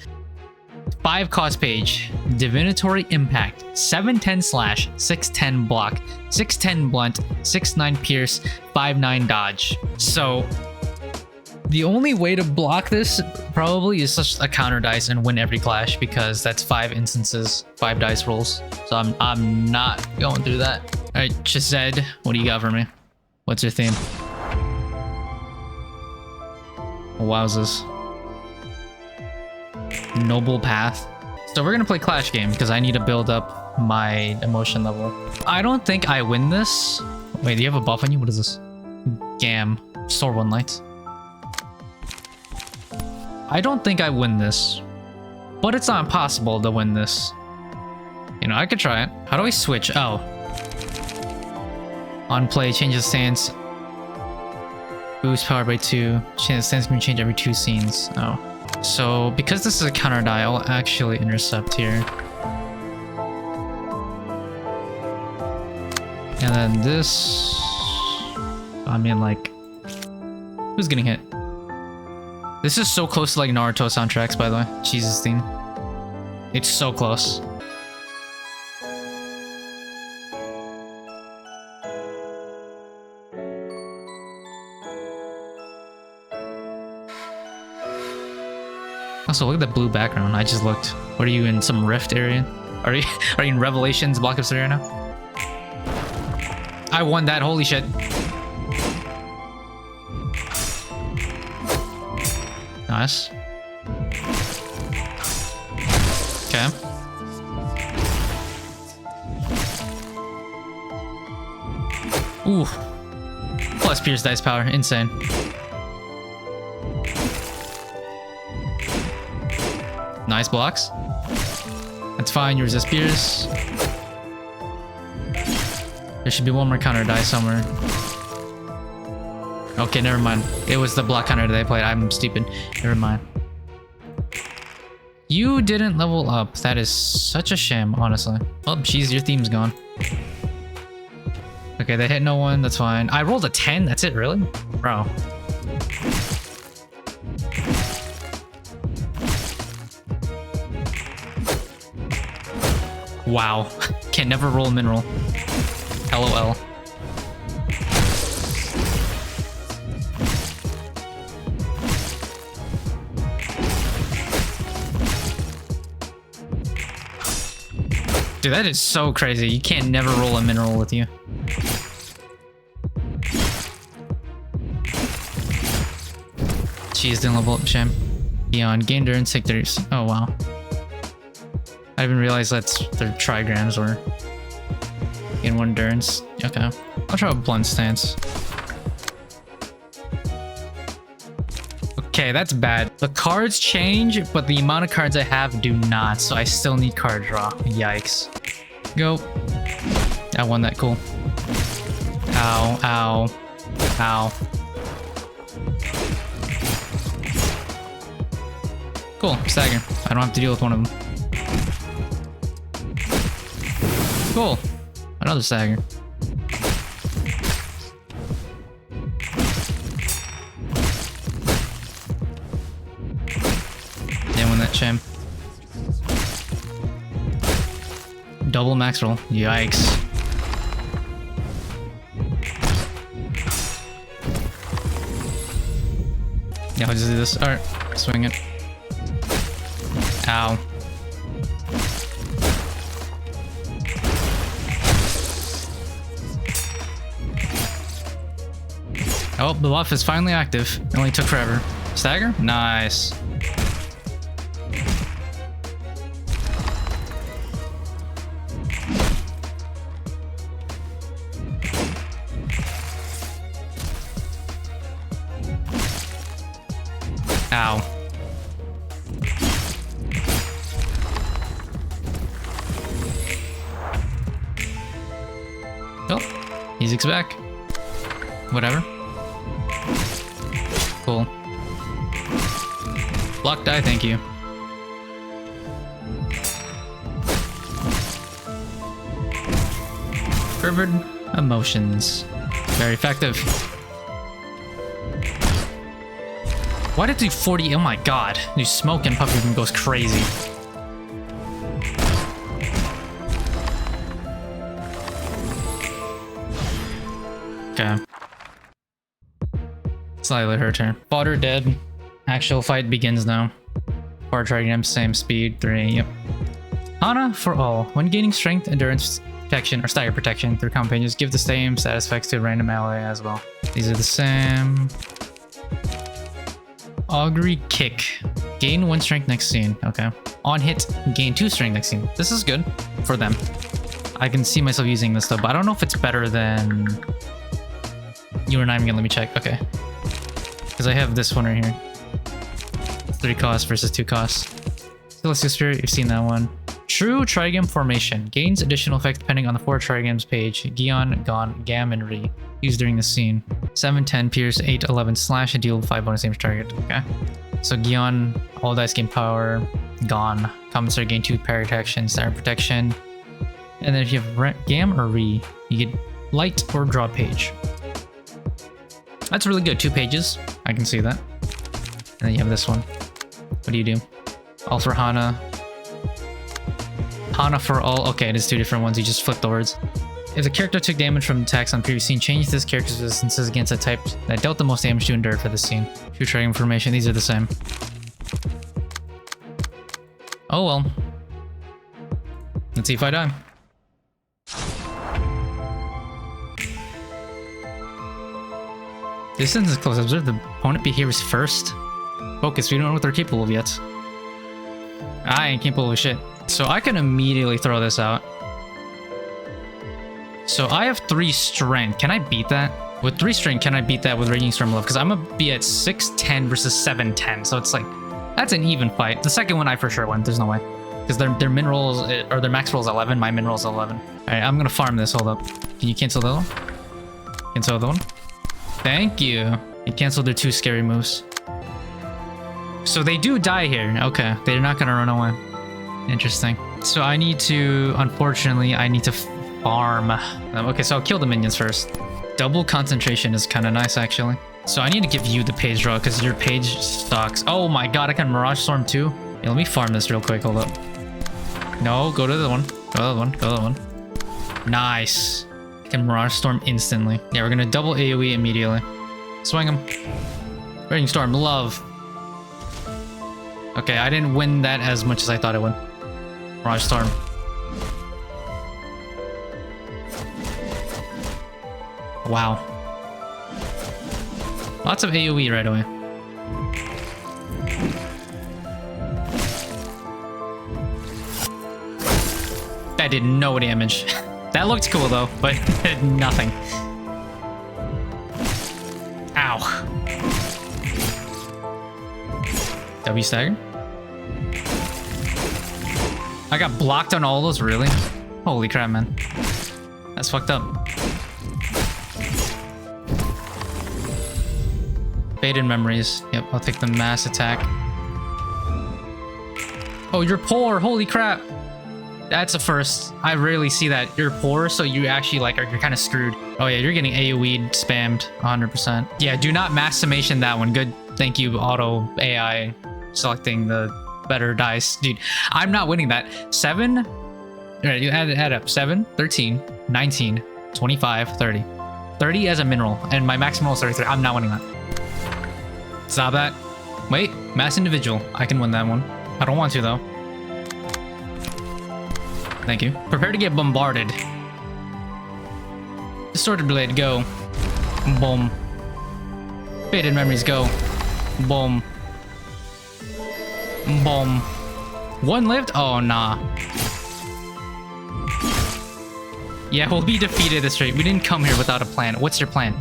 5 cost page. Divinatory Impact. 710 slash, 610 block, 610 blunt, 69 pierce, 59 dodge. So the only way to block this probably is just a counter dice and win every clash because that's 5 instances, 5 dice rolls. So I'm not going through that. Alright, Chesed, what do you got for me? What's your theme? Wowzers. Noble Path. So we're gonna play Clash game because I need to build up my emotion level. I don't think I win this. Wait, do you have a buff on you? What is this? Gam. Store 1 light. I don't think I win this. But it's not impossible to win this. You know, I could try it. How do I switch? Oh. On play, change the stance. Boost power by 2. Change the stance can be changed every 2 scenes. Oh. So, because this is a counter die, I'll actually intercept here. And then this... I mean, like... Who's getting hit? This is so close to like Naruto soundtracks, by the way. Jesus theme. It's so close. Also, look at that blue background. I just looked. What are you in some rift area? Are you in Revelations block of area now? I won that. Holy shit. Nice. Okay. Ooh. Plus Pierce dice power. Insane. Nice blocks. That's fine, you resist Pierce. There should be one more counter die somewhere. Okay, never mind. It was the block counter that I played. I'm stupid. Never mind. You didn't level up. That is such a shame, honestly. Oh, jeez, your theme's gone. Okay, they hit no one. That's fine. I rolled a 10. That's it, really? Bro. Wow. Can never roll a mineral. LOL. Dude, that is so crazy. You can't never roll a mineral with you. Jeez, didn't level up, shame. Beyond gain endurance, take 30. Oh, wow. I didn't realize that's their trigrams were in one endurance. Okay. I'll try a blunt stance. Okay, that's bad. The cards change, but the amount of cards I have do not, so I still need card draw. Yikes. Go. I won that, cool. Ow, ow, ow. Cool, stagger. I don't have to deal with one of them. Cool. Another stagger. That shame. Double max roll. Yikes. Yeah, I'll just do this. Alright, swing it. Ow. Oh, the buff is finally active. It only took forever. Stagger? Nice. Ow. Oh, music's back. Whatever. Cool. Block die, thank you. Fervid emotions. Very effective. Why did it do 40? Oh my god. You smoke and Puppy even goes crazy. Okay. Slightly her turn. Fodder dead. Actual fight begins now. 4 trigrams, same speed, 3, yep. Hana for all. When gaining strength, endurance, protection, or stagger protection through campaigns, give the same status effects to a random ally as well. These are the same. Augury kick. Gain 1 strength next scene. Okay. On hit, gain 2 strength next scene. This is good for them. I can see myself using this though, but I don't know if it's better than... You and I'm gonna let me check. Okay. Because I have this one right here. 3 costs versus 2 costs. Celestial Spirit, you've seen that one. True Trigam Formation. Gains additional effect depending on the 4 Trigams page. Gion, Gon, Gam, and Ri. Used during the scene. 7, 10, pierce, 8, 11, slash, and deal 5 bonus damage target. Okay. So Gion, all dice gain power. Gon, commissary gain 2 parry protection, stagger protection. And then if you have Gam or Ri, you get light or draw page. That's really good. 2 pages. I can see that. And then you have this one. What do you do? All for Hana. Hana for all. Okay, it is 2 different ones. You just flip the words. If the character took damage from attacks on previous scene, change this character's resistances against a type that dealt the most damage to endure for this scene. True Trigam information. These are the same. Oh well. Let's see if I die. Distance is close. Observe the opponent behaviors first. Focus. We don't know what they're capable of yet. I ain't capable of shit. So I can immediately throw this out. So I have 3 strength. Can I beat that? With 3 strength, can I beat that with Raging Storm Love? Because I'm gonna be at 610 versus 710. So it's like, That's an even fight. The second one I for sure win. There's no way. Because their minerals, or their max roll is 11, my mineral is 11. Alright, I'm gonna farm this, hold up. Can you cancel that one? Cancel the one? Thank you. You canceled their 2 scary moves. So they do die here. Okay, they're not gonna run away. Interesting. So I need to, unfortunately, I need to farm them. Okay, so I'll kill the minions first. Double concentration is kind of nice, actually. So I need to give you the page draw because your page sucks. Oh my god, I can Mirage Storm too? Yeah, let me farm this real quick, hold up. No, go to the one. Go to the one, go to the one. Nice. I can Mirage Storm instantly. Yeah, we're gonna double AoE immediately. Swing him. Raging Storm, love. Okay, I didn't win that as much as I thought I would. Mirage Storm. Wow. Lots of AoE right away. That did no damage. That looked cool though, but did nothing. Ow. W stagger? I got blocked on all those, really? Holy crap, man. That's fucked up. Faded memories. Yep, I'll take the mass attack. Oh, you're poor. Holy crap. That's a first. I rarely see that. You're poor, so you actually like you're kind of screwed. Oh yeah, you're getting AoE spammed 100%. Yeah, do not mass summation that one. Good. Thank you, auto AI selecting the better dice. Dude, I'm not winning that. 7. All right, you add up. 7, 13, 19, 25, 30. 30 as a mineral, and my maximum is 33. I'm not winning that. Stop that. Wait, mass individual. I can win that one. I don't want to though. Thank you. Prepare to get bombarded. Distorted blade, go. Boom. Faded memories, go. Boom. Boom. One lived? Oh, nah. Yeah, we'll be defeated this rate. We didn't come here without a plan. What's your plan?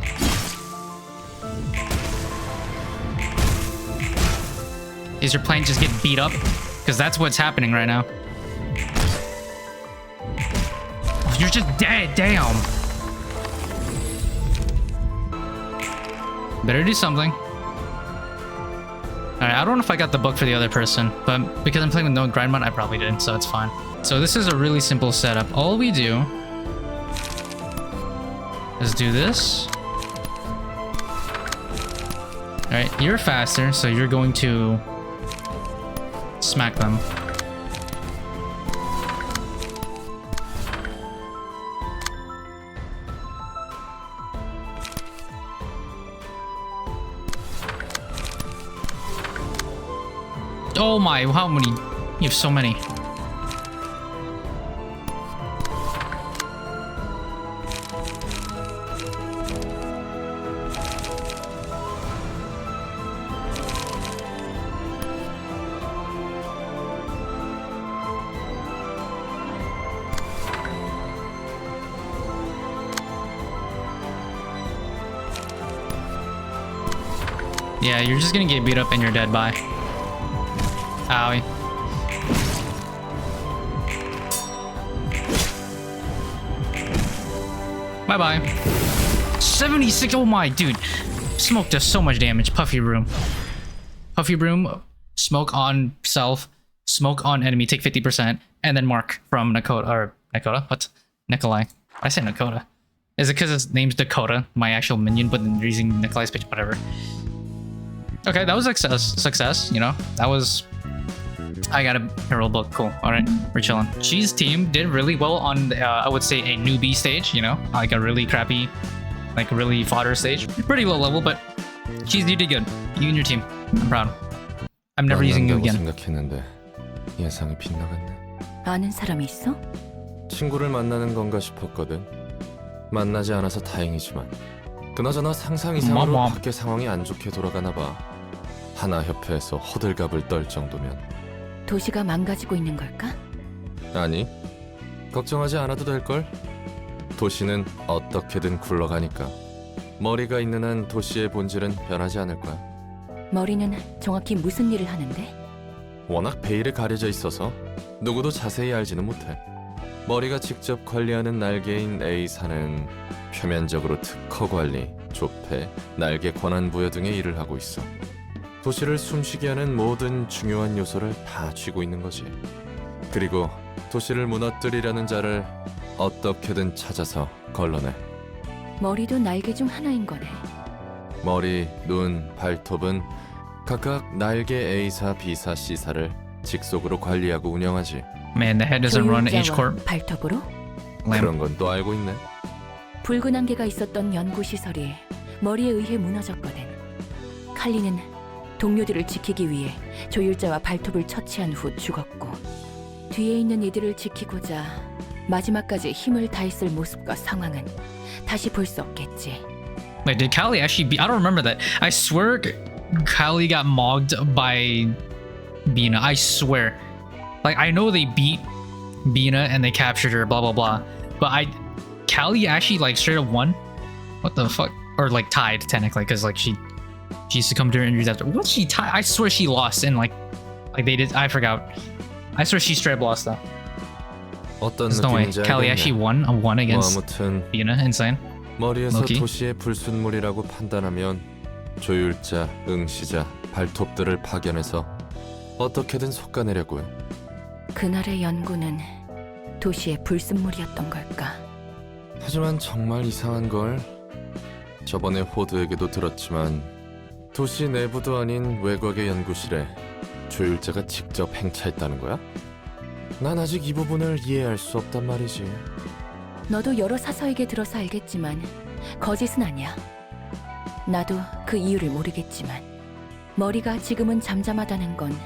Is your plan just get beat up? Because that's what's happening right now. Oh, you're just dead, damn. Better do something. Alright, I don't know if I got the book for the other person, but because I'm playing with no grind mod, I probably didn't, so it's fine. So this is a really simple setup. All we do is do this. Alright, you're faster, so you're going to smack them. Oh my, how many? You have so many. Yeah, you're just gonna get beat up and you're dead. Bye. Owie. Bye-bye. 76. Oh my, dude. Smoke does so much damage. Puffy Broom. Puffy Broom, smoke on self, smoke on enemy, take 50%, and then Mark from Nakota, or Nakota? What? Nikolai. I said Nakota. Is it because his name's Dakota, my actual minion, but then they're using Nikolai's pitch, whatever. Okay, that was success, you know? That was... I got a hero book, cool. Alright, we're chilling. She's team did really well on, I would say, a newbie stage, you know? Like a really crappy, like really fodder stage. Pretty low level, but you did good. You and your team. I'm proud. I'm never using you again. 생각했는데 예상이 빗나갔네. 아는 사람이 있어? 친구를 만나는 건가 싶었거든. 만나지 않아서 다행이지만 그나저나 상상 이상으로 밖에 상황이 안 좋게 돌아가나 봐. 하나 협회에서 호들갑을 떨 정도면. 도시가 망가지고 있는 걸까? 아니, 걱정하지 않아도 될걸. 도시는 어떻게든 굴러가니까. 머리가 있는 한 도시의 본질은 변하지 않을 거야. 머리는 정확히 무슨 일을 하는데? 워낙 베일에 가려져 있어서 누구도 자세히 알지는 못해. 머리가 직접 관리하는 날개인 A사는 표면적으로 특허 관리, 조폐, 날개 권한 부여 등의 일을 하고 있어. 도시를 숨쉬게 하는 모든 중요한 요소를 다 쥐고 있는 거지. 그리고 도시를 무너뜨리려는 자를 어떻게든 찾아서 걸러내. 머리도 날개 중 하나인 거네. 머리, 눈, 발톱은 각각 날개 A사, B사, C사를 직속으로 관리하고 운영하지. Man, the head doesn't run H 조율자와 Corp. 발톱으로 그런 건 또 알고 있네. 붉은 안개가 있었던 연구 시설이 머리에 의해 무너졌거든. 칼리는 동료들을 지키기 위해 조율자와 발톱을 처치한 후 죽었고, 뒤에 있는 이들을 지키고자 마지막까지 힘을 다했을 모습과 상황은 다시 볼 수 없겠지. Wait, did Callie actually be? I don't remember that. I swear Callie got mogged by Bina. I swear. Like, I know they beat Bina and they captured her, blah, blah, blah. But Callie actually, like, straight up won? What the fuck? Or, like, tied, technically, because, like, she succumbed to her injuries after. What's she tied? I swear she lost, and, like they did. I forgot. I swear she straight up lost, though. 어떤 There's no way. 느낌인지 Callie actually 알겠네. won 뭐 against 아무튼 Bina. Insane. 머리에서 Loki? 도시의 불순물이라고 판단하면 조율자, 응시자, 발톱들을 파견해서 어떻게든 솎아내려고 해. 그날의 연구는 도시의 불순물이었던 걸까? 하지만 정말 이상한 걸. 저번에 호드에게도 들었지만 도시 내부도 아닌 외곽의 연구실에 조율자가 직접 행차했다는 거야? 난 아직 이 부분을 이해할 수 없단 말이지. 너도 여러 사서에게 들어서 알겠지만 거짓은 아니야. 나도 그 이유를 모르겠지만 머리가 지금은 잠잠하다는 건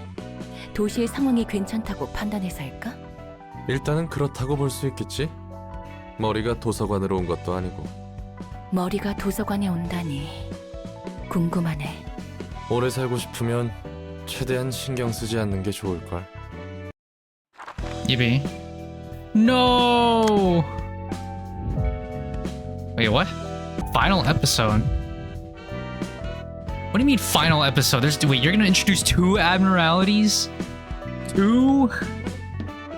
도시의 상황이 괜찮다고 판단해서일까? 일단은 그렇다고 볼 수 있겠지? 머리가 도서관으로 온 것도 아니고. 머리가 도서관에 온다니 궁금하네. 오래 살고 싶으면 최대한 신경 쓰지 않는 게 좋을걸. Yippee. No! Wait, what? Final episode? What do you mean final episode? Wait, you're gonna introduce 2 abnormalities? 2?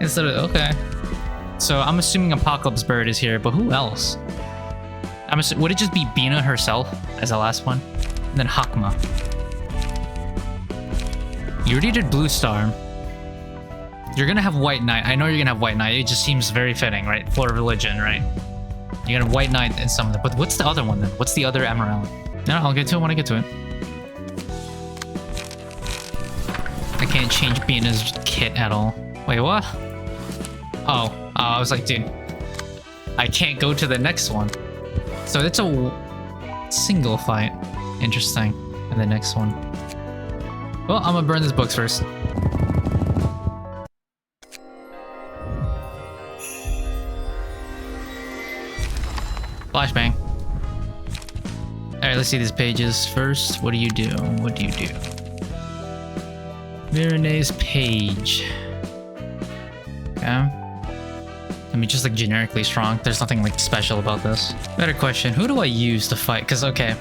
Instead of, okay. So I'm assuming Apocalypse Bird is here, but who else? Would it just be Bina herself as the last one? And then Hakma. You already did Blue Star. You're gonna have White Knight. I know you're gonna have White Knight. It just seems very fitting, right? For religion, right? You're gonna have White Knight and some of them. But what's the other one then? What's the other Abnormality? No, I'll get to it when I get to it. I can't change Bina's kit at all. Wait, what? Oh, I was like, dude, I can't go to the next one. So it's a single fight. Interesting. And the next one. Well, I'm gonna burn these books first. Flashbang. Alright, let's see these pages first. What do you do? What do you do? Mirene's page. Okay. I mean, just like generically strong. There's nothing like special about this. Better question. Who do I use to fight? Because, okay.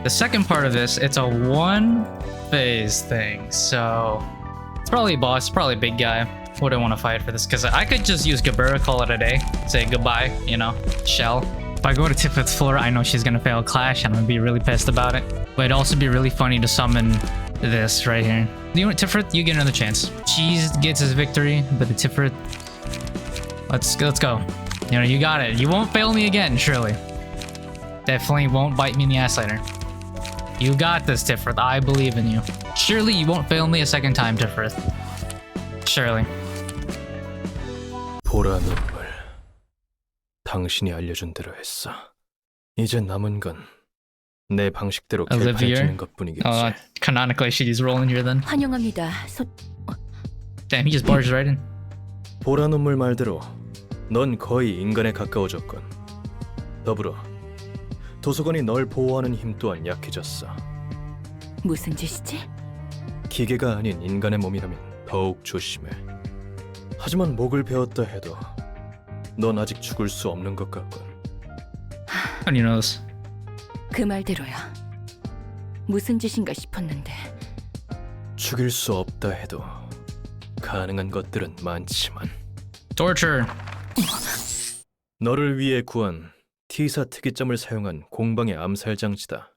The second part of this, it's a one phase thing. So it's probably a boss, probably a big guy. What do I want to fight for this? Because I could just use Gabura, call it a day. Say goodbye, you know, Shell. If I go to Tiffin's floor, I know she's gonna fail Clash and I'm gonna be really pissed about it. But it'd also be really funny to summon this right here. You know what, Tifrit, you get another chance. Cheese gets his victory, but the Tifrit, let's go. You know, you got it. You won't fail me again, surely. Definitely won't bite me in the ass later. You got this, Tifrit. I believe in you. Surely you won't fail me a second time, Tifrit. Surely. 보라 눈물. 당신이 알려준 대로 했어. 이제 남은 건 내 방식대로 Olivier? 결판을 것뿐이겠지. Canonically, she's rolling here then. 환영합니다. Damn, he just barges right in. 보라 눈물 말대로 넌 거의 인간에 가까워졌군. 더불어 도서관이 널 보호하는 힘 또한 약해졌어. 무슨 짓이지? 기계가 아닌 인간의 몸이라면 더욱 조심해. 하지만 목을 베었다 해도 넌 아직 죽을 수 없는 것 같군. How do you know this? 그 말대로야. 무슨 짓인가 싶었는데 죽일 수 없다 해도 가능한 것들은 많지만 Torture. 너를 위해 구한 T사 특이점을 사용한 공방의 암살 장치다.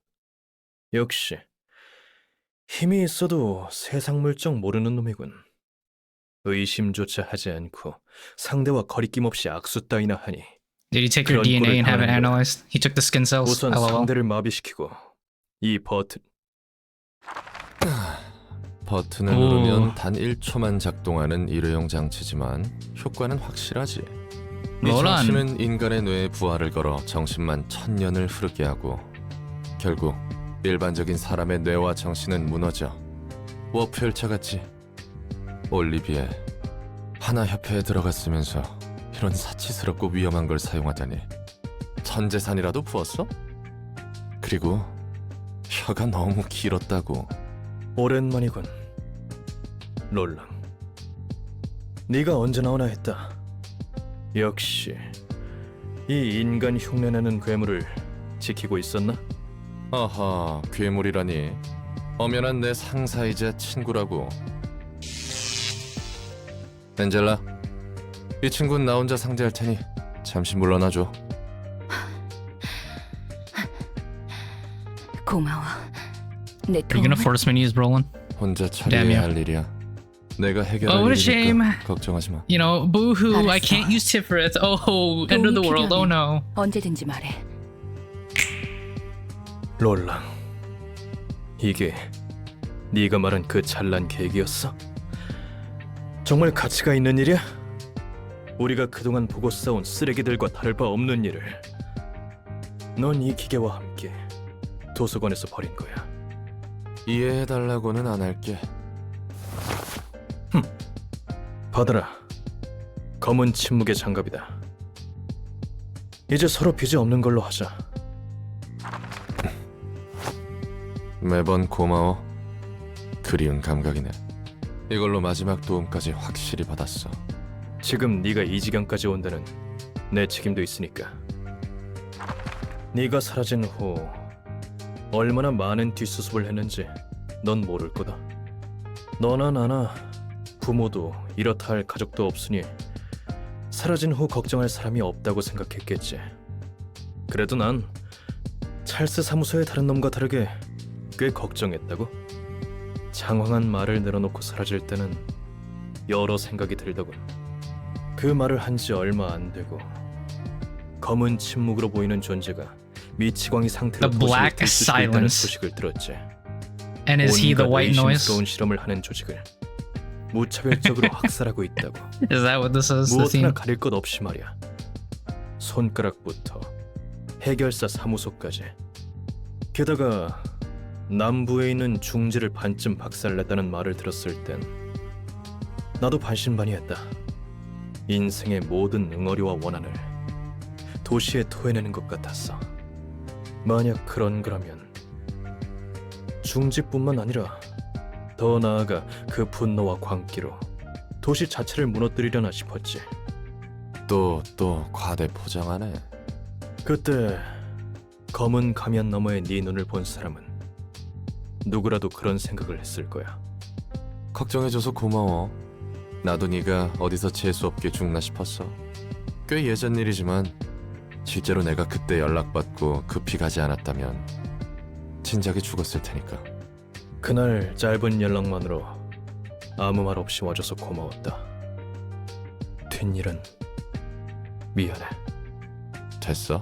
역시 힘이 있어도 세상 물정 모르는 놈이군. 의심조차 하지 않고 상대와 거리낌 없이 악수 따위나 하니 Did he take your 그런 DNA and have it 꼴을 당하는 거야. analyzed? He took the skin cells. 우선 LOL. 상대를 마비시키고 이 버튼을 오. 누르면 단 1초만 작동하는 일회용 장치지만 효과는 확실하지. 이 로란. 장치는 인간의 뇌에 부하를 걸어 정신만 1000년을 흐르게 하고 결국 일반적인 사람의 뇌와 정신은 무너져 워프 열차 같지. 올리비에 하나 협회에 들어갔으면서 이런 사치스럽고 위험한 걸 사용하다니. 전 재산이라도 부었어? 그리고 혀가 너무 길었다고. 오랜만이군, 롤랑. 네가 언제 나오나 했다. 역시 이 인간 흉내내는 괴물을 지키고 있었나? 아하, 괴물이라니. 엄연한 내 상사이자 친구라고. 엔젤라, 이 친구는 나 혼자 상대할 테니 잠시 물러나줘. 고마워. 내 Are you gonna 도움을 force me to use Roland? 혼자 Damn 처리해야 you. 할 일이야. 내가 해결할 Oh, what a shame. 일이니까 걱정하지 마. You know, boo-hoo, I 알았어. can't use Tiferet. Oh, end of the world. Oh no. 언제든지 말해. 롤랑, 이게 네가 말한 그 잘난 계획이었어? 정말 가치가 있는 일이야? 우리가 그동안 보고 싸운 쓰레기들과 다를 바 없는 일을 넌 이 기계와 함께 도서관에서 버린 거야. 이해해달라고는 안 할게. 받아라. 검은 침묵의 장갑이다. 이제 서로 빚이 없는 걸로 하자. 매번 고마워. 그리운 감각이네. 이걸로 마지막 도움까지 확실히 받았어. 지금 네가 이 지경까지 온다는 내 책임도 있으니까. 네가 사라진 후 얼마나 많은 뒷수습을 했는지 넌 모를 거다. 너나 나나 부모도 이렇다 할 가족도 없으니 사라진 후 걱정할 사람이 없다고 생각했겠지. 그래도 난 찰스 사무소의 다른 놈과 다르게 꽤 걱정했다고. 장황한 말을 내려놓고 사라질 때는 여러 생각이 들더군. 그 말을 한 지 얼마 안 되고 검은 침묵으로 보이는 존재가 미치광이 상태로 The 도시를 black 들쑤시고 있다는 silence. 소식을 들었지. And is he the 온갖 white noise? 의심스러운 실험을 하는 조직을 무차별적으로 학살하고 있다고. Is that what this is? The 무엇 하나 theme? 가릴 것 없이 말이야. 손가락부터 해결사 사무소까지. 게다가 남부에 있는 중지를 반쯤 박살냈다는 말을 들었을 땐 나도 반신반의했다. 인생의 모든 응어리와 원한을 도시에 토해내는 것 같았어. 만약 그런 거라면 중지뿐만 아니라 더 나아가 그 분노와 광기로 도시 자체를 무너뜨리려나 싶었지. 또 과대 포장하네. 그때 검은 가면 너머의 네 눈을 본 사람은 누구라도 그런 생각을 했을 거야. 걱정해줘서 고마워. 나도 네가 어디서 재수없게 죽나 싶었어. 꽤 예전 일이지만 실제로 내가 그때 연락받고 급히 가지 않았다면 진작에 죽었을 테니까. 그날 짧은 연락만으로 아무 말 없이 와줘서 고마웠다. 뒷일은 미안해. 됐어?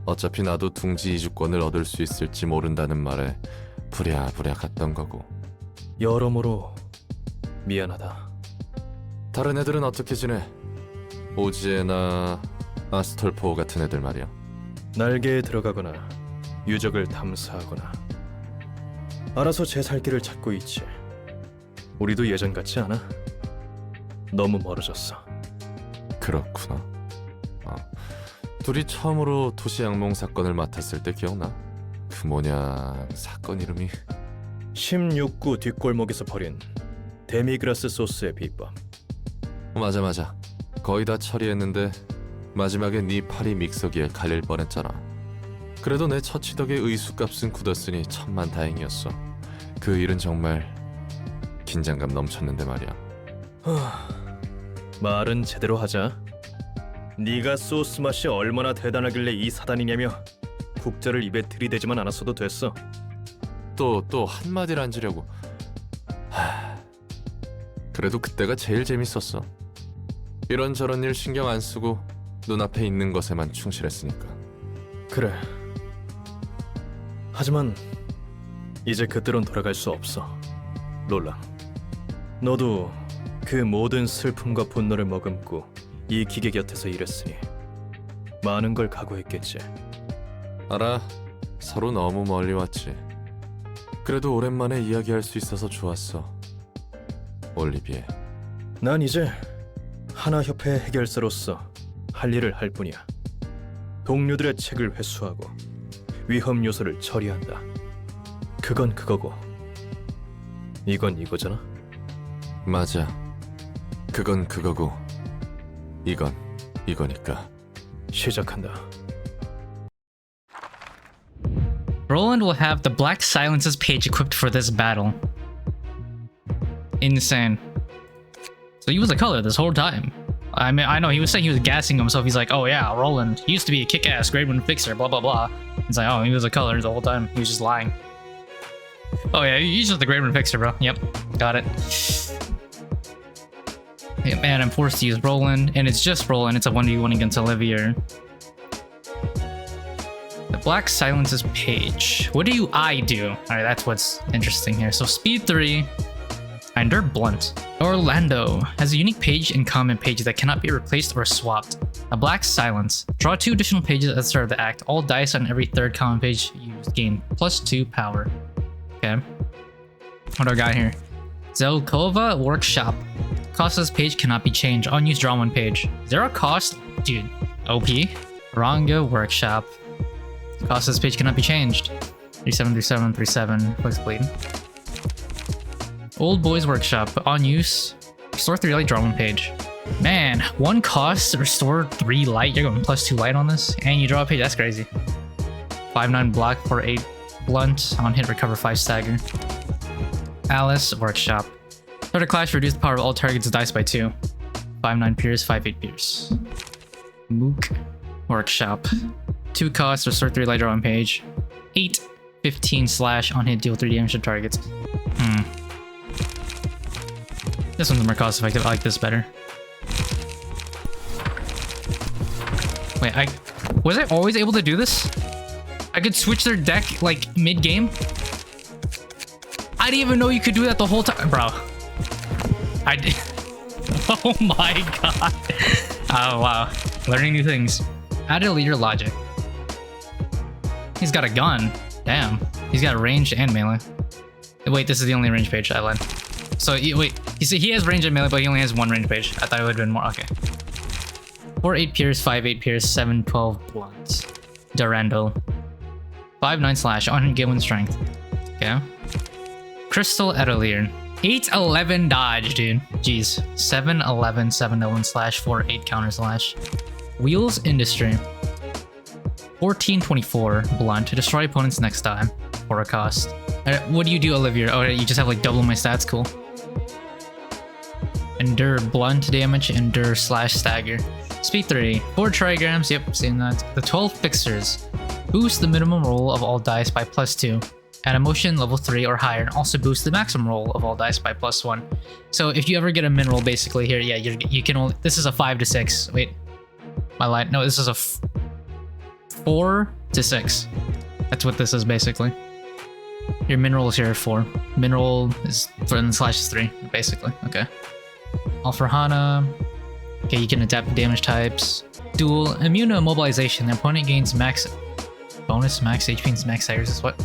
어차피 나도 둥지 이주권을 얻을 수 있을지 모른다는 말에 부랴부랴 갔던 거고. 여러모로 미안하다. 다른 애들은 어떻게 지내? 오지에나 아스톨포 같은 애들 말이야. 날개에 들어가거나 유적을 탐사하거나 알아서 제 살 길을 찾고 있지. 우리도 예전 같지 않아? 너무 멀어졌어. 그렇구나. 둘이 처음으로 도시 양몽 사건을 맡았을 때 기억나? 그 뭐냐 사건 이름이 16구 뒷골목에서 벌인 데미그라스 소스의 비법. 맞아. 거의 다 처리했는데 마지막에 네 팔이 믹서기에 갈릴 뻔했잖아. 그래도 내 처치 덕에 의수값은 굳었으니 천만다행이었어. 그 일은 정말 긴장감 넘쳤는데 말이야. 말은 제대로 하자. 네가 소스 맛이 얼마나 대단하길래 이 사단이냐며 국자를 입에 들이대지만 않았어도 됐어. 또 한마디를 얹으려고. 그래도 그때가 제일 재밌었어. 이런저런 일 신경 안 쓰고 눈앞에 있는 것에만 충실했으니까. 그래. 하지만 이제 그때론 돌아갈 수 없어. 롤랑, 너도 그 모든 슬픔과 분노를 머금고 이 기계 곁에서 일했으니 많은 걸 각오했겠지. 알아. 서로 너무 멀리 왔지. 그래도 오랜만에 이야기할 수 있어서 좋았어. 올리비에. 난 이제 하나 협회 해결사로서 할 일을 할 뿐이야. 동료들의 책을 회수하고 위험 요소를 처리한다. 그건 그거고 이건 이거잖아. 맞아. 그건 그거고 이건 이거니까. 시작한다. Roland will have the Black Silences page equipped for this battle. Insane. So he was a color this whole time. I mean, I know he was saying he was gassing himself. He's like, oh yeah, Roland, he used to be a kick-ass grade 1 fixer, blah blah blah. It's like, oh, he was a color the whole time. He was just lying. Oh yeah, he's just the grade 1 fixer, bro. Yep, got it. Hey, man, I'm forced to use Roland, and it's just Roland. It's a 1v1 against Olivier. The Black Silences page. What do I do? Alright, that's what's interesting here. So speed 3, and they're blunt. Orlando has a unique page and comment page that cannot be replaced or swapped. A Black Silence. Draw 2 additional pages at the start of the act. All dice on every 3rd comment page used gain +2 power. Okay. What do I got here? Zelkova Workshop. Cost of this page cannot be changed. Unused draw 1 page. 0 cost? Dude. OP. Ranga Workshop. Cost of this page cannot be changed. 3737, 37, flex bleed. Old Boys Workshop. On use. Restore 3 light, draw 1 page. Man, 1 cost, restore 3 light. You're going +2 light on this, and you draw a page. That's crazy. 5-9 block, 4-8 blunt. On hit, recover 5 stagger. Alice Workshop. Start a clash, reduce the power of all targets' dice by 2. 5-9 pierce, 5-8 pierce. Mook Workshop. 2 costs, restore 3 light, draw 1 page. 8-15 slash, on hit, deal 3 damage to targets. This one's more cost effective. I like this better. Wait, was I always able to do this? I could switch their deck like mid-game? I didn't even know you could do that the whole time, bro. I did. Oh my god. Oh wow. Learning new things. Add a leader logic. He's got a gun. Damn. He's got range and melee. Wait, this is the only range page I lied. So wait, he has range and melee, but he only has 1 range page. I thought it would have been more. Okay. 4-8 pierce, 5-8 pierce, 7-12 blunt. Durandal. 5-9 slash, on get 1 strength. Okay. Crystal Etolier. 8-11 dodge, dude. Jeez. 7-11, 7-11 slash, 4-8 counter slash. Wheels Industry. 14-24 blunt to destroy opponents next time for a cost. What do you do, Olivier? Oh, you just have like double my stats. Cool. Endure blunt damage, endure slash stagger. Speed 3, 4 trigrams. Yep, seen that. The 12 fixers. Boost the minimum roll of all dice by +2. At emotion level 3 or higher, and also boost the maximum roll of all dice by +1. So if you ever get a min roll, basically here, yeah, you can only. This is a 5 to 6. Wait, my line. No, this is a 4 to 6. That's what this is basically. Your min roll is here 4. Min roll is 4 and slash is 3, basically. Okay. All for Hana. Okay, you can adapt damage types. Dual immune to immobilization. The opponent gains max bonus, max HP, and max staggers is what?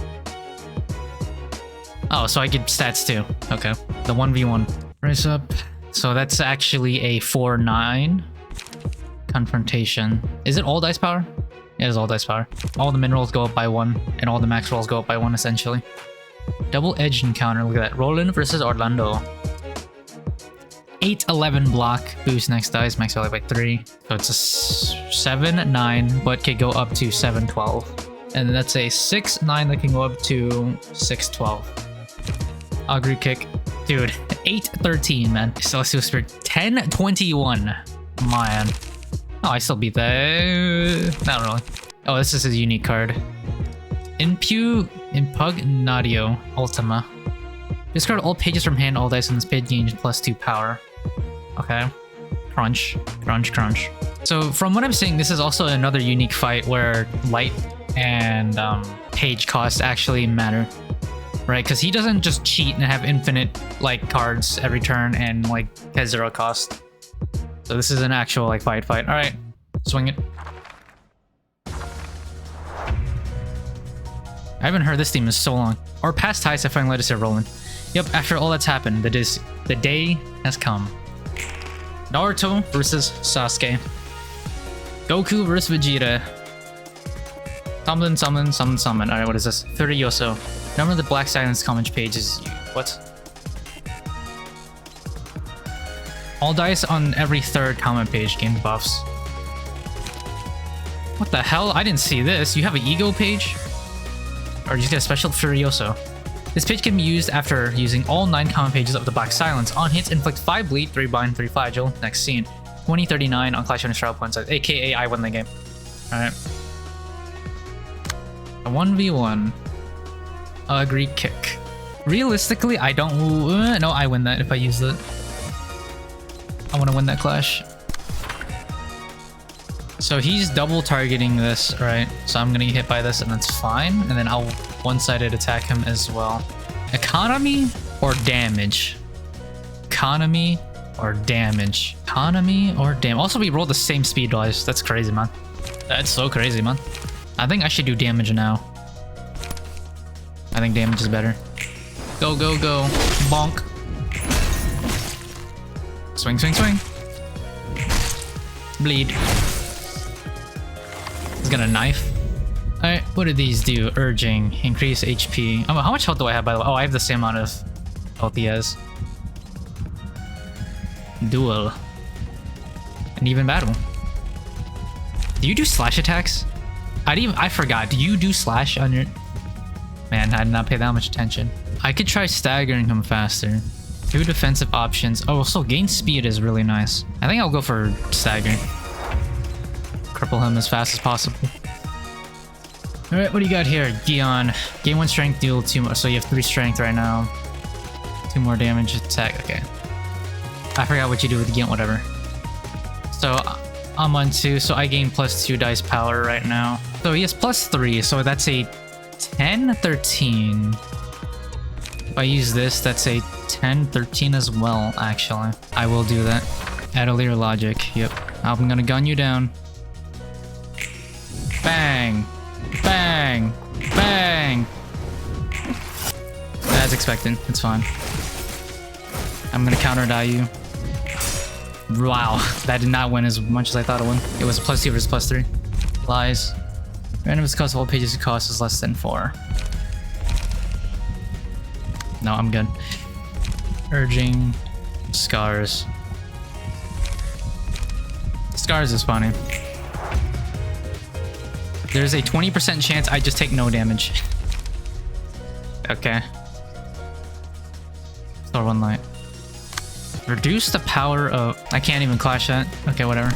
Oh, so I get stats too. Okay. The 1v1. Raise up. So that's actually a 4-9 confrontation. Is it all dice power? It is all dice power. All the min rolls go up by 1, and all the max rolls go up by 1 essentially. Double edge encounter. Look at that. Roland versus Orlando. 8-11 block, boost next dice, max value by 3. So it's a 7-9, but can go up to 7-12. And that's a 6-9 that can go up to 6-12. Augury kick. Dude, 8-13, man. Celestial Spirit 10-21. Man. Oh, I still beat that. Not really. Oh, this is a unique card. Impugnatio Ultima. Discard all pages from hand, all dice on this page gains +2 power. Okay. Crunch. Crunch, crunch. So from what I'm seeing, this is also another unique fight where light and page cost actually matter. Right? Because he doesn't just cheat and have infinite like cards every turn and like has 0 cost. So this is an actual like fight. Alright. Swing it. I haven't heard this theme in so long. Our past ties have finally led us to Roland. Yep, after all that's happened, the day has come. Naruto versus Sasuke. Goku versus Vegeta. Summon. Alright, what is this? Furioso. Number of the Black Silence comment page is... What? All dice on every 3rd comment page gain buffs. What the hell? I didn't see this. You have an ego page? Or you just get a special Furioso. This page can be used after using all 9 comment pages of the Black Silence. On hits, inflict 5 bleed, 3 bind, 3 flagell. Next scene. 2039 on Clash of Trial points, aka I won the game. Alright. A 1v1. Agree kick. Realistically, I don't... no, I win that if I use it. I want to win that clash. So he's double targeting this, right? So I'm gonna get hit by this and that's fine. And then I'll one-sided attack him as well. Economy or damage? Economy or damage? Economy or damage? Also, we rolled the same speed dice. That's crazy, man. That's so crazy, man. I think I should do damage now. I think damage is better. Go. Bonk. Swing. Bleed. He's gonna knife. Alright, what do these do? Urging. Increase HP. Oh, how much health do I have, by the way? Oh, I have the same amount of health he has. Duel. An even battle. Do you do slash attacks? I forgot. Do you do slash on your... Man, I did not pay that much attention. I could try staggering him faster. 2 defensive options. Oh, so gain speed is really nice. I think I'll go for stagger. Cripple him as fast as possible. Alright, what do you got here? Gion. Gain 1 strength, deal 2 more. So you have 3 strength right now. 2 more damage attack. Okay. I forgot what you do with Gion, whatever. So I'm on 2, so I gain +2 dice power right now. So he has +3, so that's a 10-13. If I use this, that's a 10-13 as well, actually. I will do that. Adelier logic, yep. I'm gonna gun you down. Bang! Bang! Bang! As expected, it's fine. I'm gonna counter die you. Wow, that did not win as much as I thought it would. It was +2 versus +3. Lies. Random cost of all pages you cost is less than 4. No, I'm good. Urging. Scars. Scars is funny. There's a 20% chance I just take no damage. Okay. Store 1 light. Reduce the power of... I can't even clash that. Okay, whatever.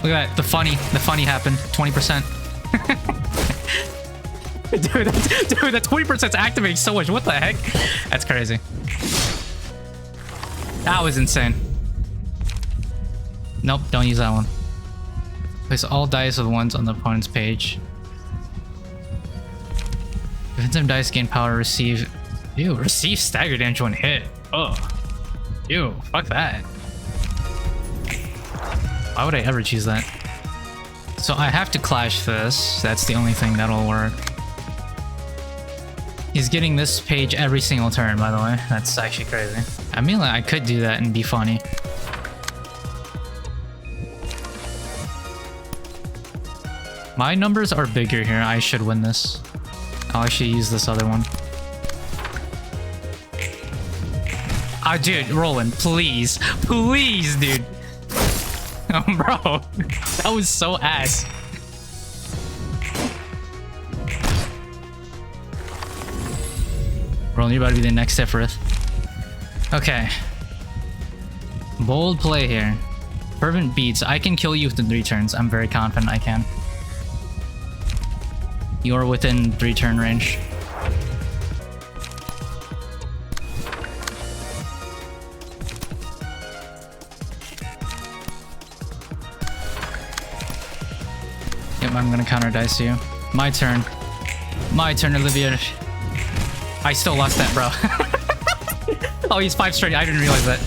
Look at that. The funny happened. 20%. Dude, that 20%'s activating so much. What the heck? That's crazy. That was insane. Nope, don't use that one. Place all dice with 1s on the opponent's page. Defensive dice gain power, receive... Ew, receive stagger damage when hit. Oh. Ew, fuck that. Why would I ever choose that? So I have to clash this. That's the only thing that'll work. He's getting this page every single turn, by the way. That's actually crazy. I mean, like, I could do that and be funny. My numbers are bigger here. I should win this. I'll actually use this other one. Ah, dude, Roland, please. Please, dude. Oh, bro. That was so ass. Roland, you're about to be the next Sephiroth. Okay. Bold play here. Fervent Beats. I can kill you within 3 turns. I'm very confident I can. You're within 3 turn range. Yep, I'm gonna counter dice you. My turn. My turn, Olivier. I still lost that, bro. Oh, he's 5 straight. I didn't realize that.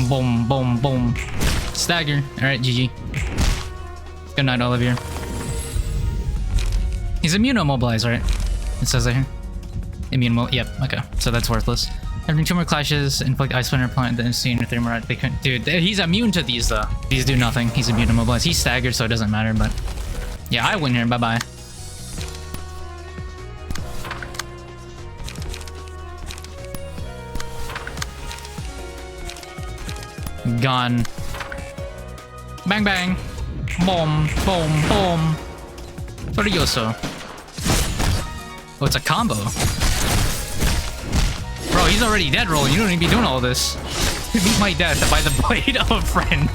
Boom, boom, boom. Stagger. Alright, GG. Good night, Olivier. He's immunomobilized, right? It says that here. Yep, okay. So that's worthless. Having 2 more clashes, inflict ice splinter plant, then see 3 more. They couldn't. Dude, he's immune to these though. These do nothing. He's immunomobilized. He's staggered, so it doesn't matter, but yeah, I win here. Bye bye. Gone. Bang bang. Boom, boom, boom. Furioso. Oh, it's a combo. Bro, he's already dead, Roland. You don't need to be doing all this. Beat my death by the blade of a friend.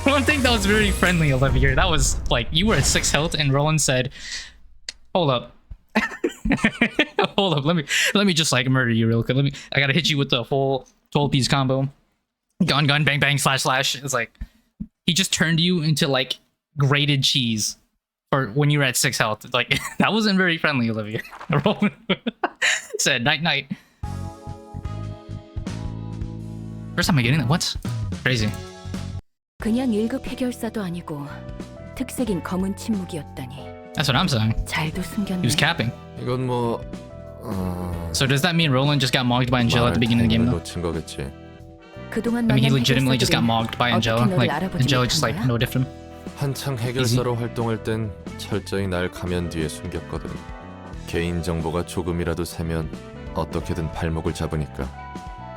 I don't think that was very friendly, Olivier. That was like, you were at 6 health and Roland said, hold up. Hold up, let me just like murder you real quick. I gotta hit you with the full 12-piece combo. Gun, gun, bang, bang, slash, slash. It's like, he just turned you into like grated cheese for when you were at 6 health. Like, that wasn't very friendly, Olivier. Roland said, night, night. First time I'm getting that. What? Crazy. 그냥 1급 해결사도 아니고 특색인 검은 침묵이었다니. That's what I'm saying. 잘도 He 숨겼네. was capping. 이건 뭐 So does that mean Roland just got mogged by Angela at the beginning of the game though? 놓친 거겠지. 그동안 I mean, he 만난 legitimately just got 해결사들은 mogged by Angela. 어떻게 너를 Like, 알아보지 Angela just 못한 like 거야? no different. 한창 해결사로 활동할 땐 철저히 날 가면 뒤에 숨겼거든. 개인 정보가 조금이라도 새면 어떻게든 발목을 잡으니까.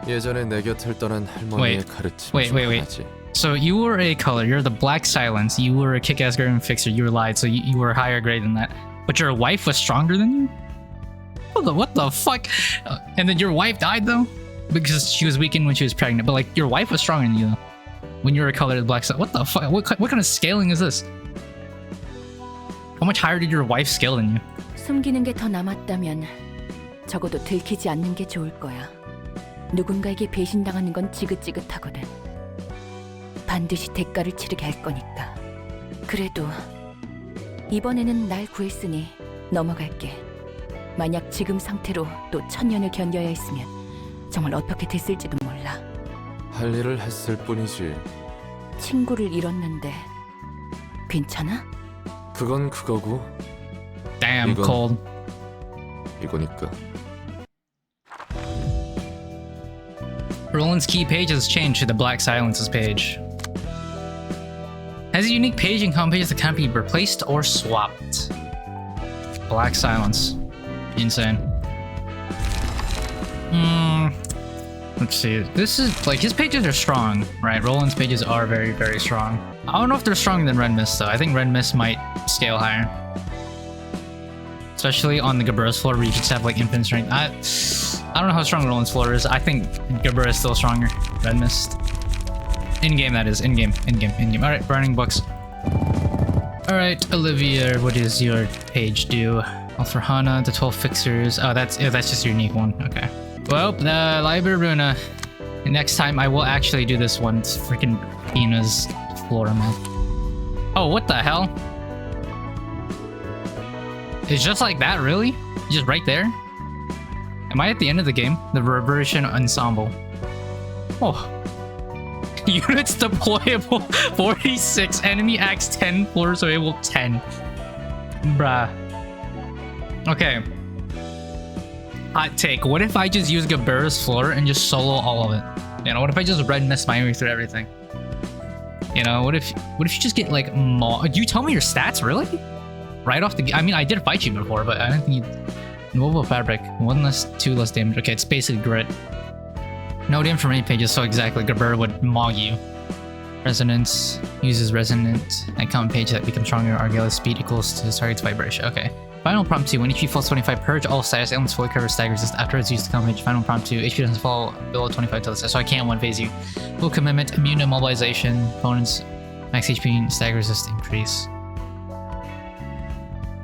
예전에 내 곁을 떠난 할머니의 가르침 중 하나지. So you were a color. You're the Black Silence. You were a kick-ass Grim Fixer. You were lied. So you were higher grade than that. But your wife was stronger than you? What the fuck? And then your wife died though? Because she was weakened when she was pregnant. But like your wife was stronger than you though. When you were a color Black Silence. What the fuck? What kind of scaling is this? How much higher did your wife scale than you? 숨기는 게 더 남았다면 적어도 들키지 않는 게 좋을 거야. 누군가에게 배신당하는 건 지긋지긋하거든. 반드시 대가를 치르게 할 거니까. 그래도 이번에는 날 구했으니 넘어갈게. 만약 지금 상태로 또 1000년을 견뎌야 했으면 정말 어떻게 됐을지도 몰라. 할 일을 했을 뿐이지. 친구를 잃었는데 괜찮아? 그건 그거고 Damn, 이건- cold. 이거니까. Roland's key page has changed to the Black Silences page. Has a unique page and common pages that can't be replaced or swapped. Black Silence. Insane. Let's see. This is like his pages are strong, right? Roland's pages are very, very strong. I don't know if they're stronger than Red Mist though. I think Red Mist might scale higher. Especially on the Gabura's floor where you just have like infinite strength. I don't know how strong Roland's floor is. I think Gabura is still stronger. Red Mist. In-game, that is. In-game. In-game. In-game. Alright, burning books. Alright, Olivier, what does your page do? All for Hana, the 12 fixers. Oh, that's just your unique one. Okay. Well, the Library Ruina. Next time I will actually do this one. It's freaking Hina's floor, man. Oh, what the hell? It's just like that, really? Just right there? Am I at the end of the game? The Reversion Ensemble. Oh. Units deployable 46. Enemy acts 10. Floors available 10. Bruh. Okay. Hot take. What if I just use Gabura's floor and just solo all of it? You know, what if I just red mist my way through everything? You know, what if you just get like you tell me your stats, really? Right off the I mean, I did fight you before, but I don't think you... Noble Fabric. 1 less, 2 less damage. Okay, it's basically grit. No damage from any pages, so exactly, Gabura would mog you. Resonance uses resonant icon page that becomes stronger. Arguel's speed equals to the target's vibration. Okay. Final prompt 2. When HP falls 25, purge all status ailments fully cover stagger resist. Afterwards, use the common page. Final prompt 2. HP doesn't fall below 25 till the status. So I can't one phase you. Full commitment, immune to immobilization. Opponents max HP stagger resist increase.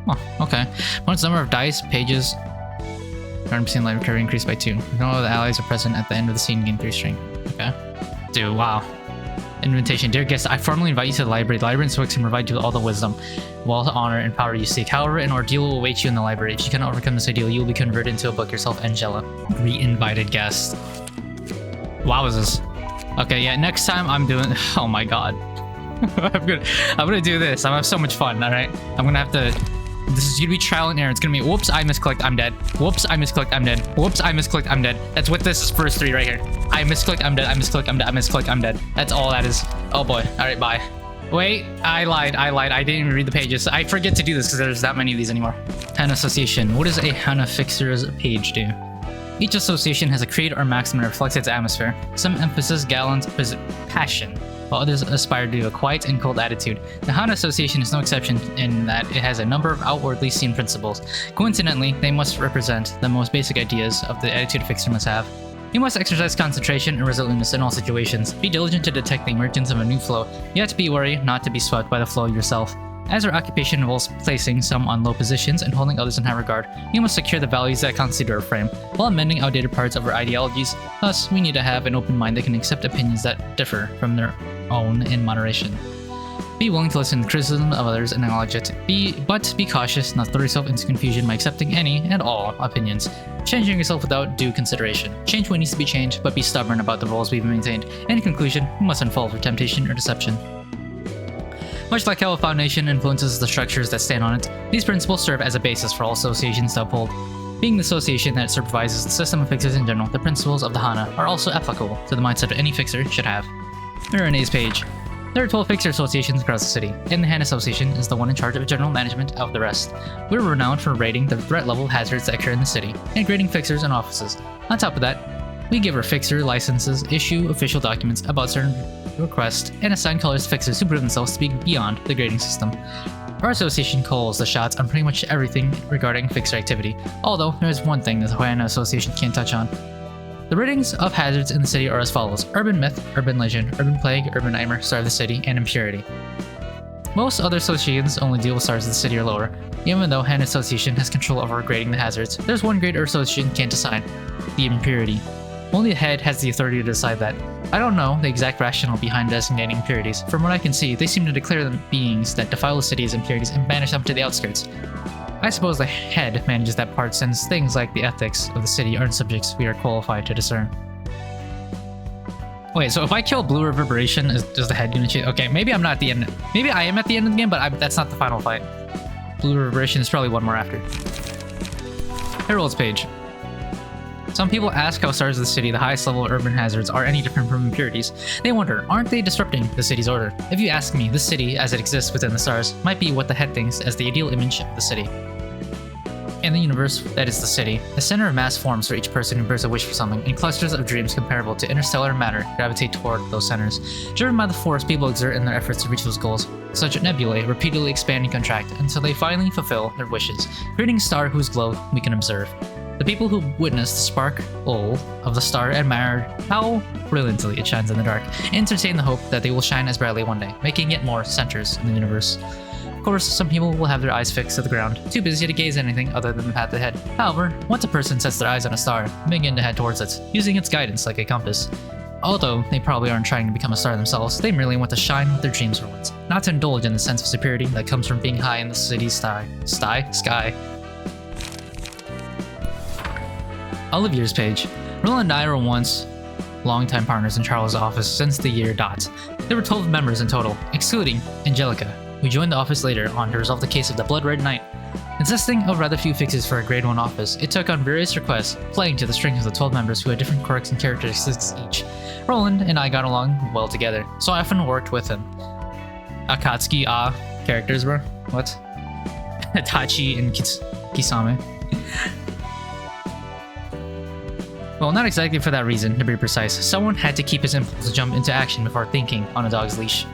Oh, okay. Opponent's number of dice, pages, 100% life recovery increased by 2. If no other allies are present at the end of the scene, gain 3 strength. Okay. Dude, wow. Invitation. Dear guest, I formally invite you to the library. The librarian's books can provide you with all the wisdom, wealth, honor, and power you seek. However, an ordeal will await you in the library. If you cannot overcome this ordeal, you will be converted into a book yourself, Angela. Re-invited guest. Wowzers. Okay, yeah, next time I'm doing... Oh my god. I'm gonna do this. I'm gonna have so much fun, alright? I'm gonna have to... This is gonna be trial and error. It's gonna be, whoops, I misclicked, I'm dead. Whoops, I misclicked, I'm dead. Whoops, I misclicked, I'm dead. That's what this is, first 3 right here. I misclicked, I'm dead. I misclicked, I'm dead. I misclicked, I'm dead. That's all that is. Oh boy. Alright, bye. Wait, I lied. I didn't even read the pages. I forget to do this because there's that many of these anymore. Hana Association. What does a Hana Fixer's page do? Each association has a creed or maxim that reflects its atmosphere. Some emphasize gallant passion, while others aspire to a quiet and cold attitude. The Hana Association is no exception in that it has a number of outwardly seen principles. Coincidentally, they must represent the most basic ideas of the attitude a fixer must have. You must exercise concentration and resilience in all situations. Be diligent to detect the emergence of a new flow, yet be wary not to be swept by the flow yourself. As our occupation involves placing some on low positions and holding others in high regard, we must secure the values that constitute our frame, while amending outdated parts of our ideologies. Thus, we need to have an open mind that can accept opinions that differ from their own in moderation. Be willing to listen to criticism of others and acknowledge it. But be cautious not to throw yourself into confusion by accepting any and all opinions. Changing yourself without due consideration. Change what needs to be changed, but be stubborn about the roles we've maintained. In conclusion, we mustn't fall for temptation or deception. Much like how a foundation influences the structures that stand on it, these principles serve as a basis for all associations to uphold. Being the association that supervises the system of fixers in general, the principles of the Hana are also applicable to the mindset any fixer should have. Renee's page. There are 12 fixer associations across the city, and the Hana Association is the one in charge of general management of the rest. We're renowned for rating the threat level hazards that occur in the city, and grading fixers and offices. On top of that, we give our fixer licenses, issue official documents about certain requests, and assign colors to fixers who prove themselves to be beyond the grading system. Our association calls the shots on pretty much everything regarding fixer activity, although there is one thing that the Hana Association can't touch on. The ratings of hazards in the city are as follows: urban myth, urban legend, urban plague, urban nightmare, star of the city, and impurity. Most other associations only deal with stars of the city or lower. Even though Hana Association has control over grading the hazards, there's one grade our association can't decide: the impurity. Only the head has the authority to decide that. I don't know the exact rationale behind designating impurities. From what I can see, they seem to declare them beings that defile the city as impurities and banish them to the outskirts. I suppose the head manages that part, since things like the ethics of the city aren't subjects we are qualified to discern. Wait, so if I kill Blue Reverberation, is the head gonna change? Okay, maybe I'm not at the end. Maybe I am at the end of the game, but that's not the final fight. Blue Reverberation is probably one more after. Herald's page. Some people ask how stars of the city, the highest level urban hazards, are any different from impurities. They wonder, aren't they disrupting the city's order? If you ask me, the city, as it exists within the stars, might be what the head thinks as the ideal image of the city. In the universe that is the city, a center of mass forms for each person who bears a wish for something, and clusters of dreams comparable to interstellar matter gravitate toward those centers. Driven by the force people exert in their efforts to reach those goals, such nebulae repeatedly expand and contract until they finally fulfill their wishes, creating a star whose glow we can observe. The people who witness the sparkle of the star admire how brilliantly it shines in the dark, and entertain the hope that they will shine as brightly one day, making it more centers in the universe. Of course, some people will have their eyes fixed to the ground, too busy to gaze at anything other than the path ahead. However, once a person sets their eyes on a star, they begin to head towards it, using its guidance like a compass. Although they probably aren't trying to become a star themselves, they merely want to shine with their dreams for once, not to indulge in the sense of superiority that comes from being high in the city's sky. Olivier's page. Roland and I were once longtime partners in Charles' office since the year dot. There were 12 members in total, excluding Angelica, who joined the office later on to resolve the case of the Blood Red Knight. Consisting of rather few fixes for a grade 1 office, it took on various requests, playing to the strength of the 12 members who had different quirks and characteristics each. Roland and I got along well together, so I often worked with him. Akatsuki, characters bro? What? Tachi and Kisame. Well, not exactly for that reason, to be precise. Someone had to keep his impulse to jump into action before thinking on a dog's leash.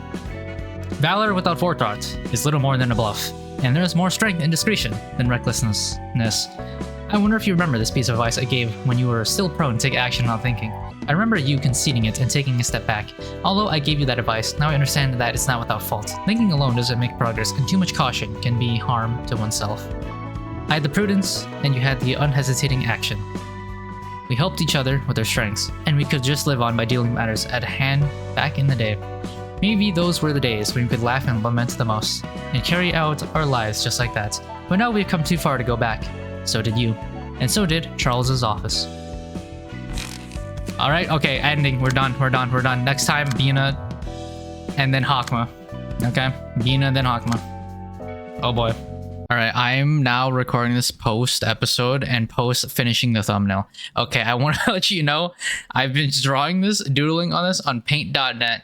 Valor without forethought is little more than a bluff, and there is more strength in discretion than recklessness. I wonder if you remember this piece of advice I gave when you were still prone to take action without thinking. I remember you conceding it and taking a step back. Although I gave you that advice, now I understand that it's not without fault. Thinking alone doesn't make progress, and too much caution can be harm to oneself. I had the prudence, and you had the unhesitating action. We helped each other with our strengths, and we could just live on by dealing matters at hand back in the day. Maybe those were the days when we could laugh and lament the most, and carry out our lives just like that. But now we've come too far to go back. So did you. And so did Charles's office. Alright, okay, ending. We're done. Next time, Bina, and then Hakma. Okay? Bina, then Hakma. Oh boy. Alright, I'm now recording this post-episode and post-finishing the thumbnail. Okay, I want to let you know, I've been drawing this, doodling on this on paint.net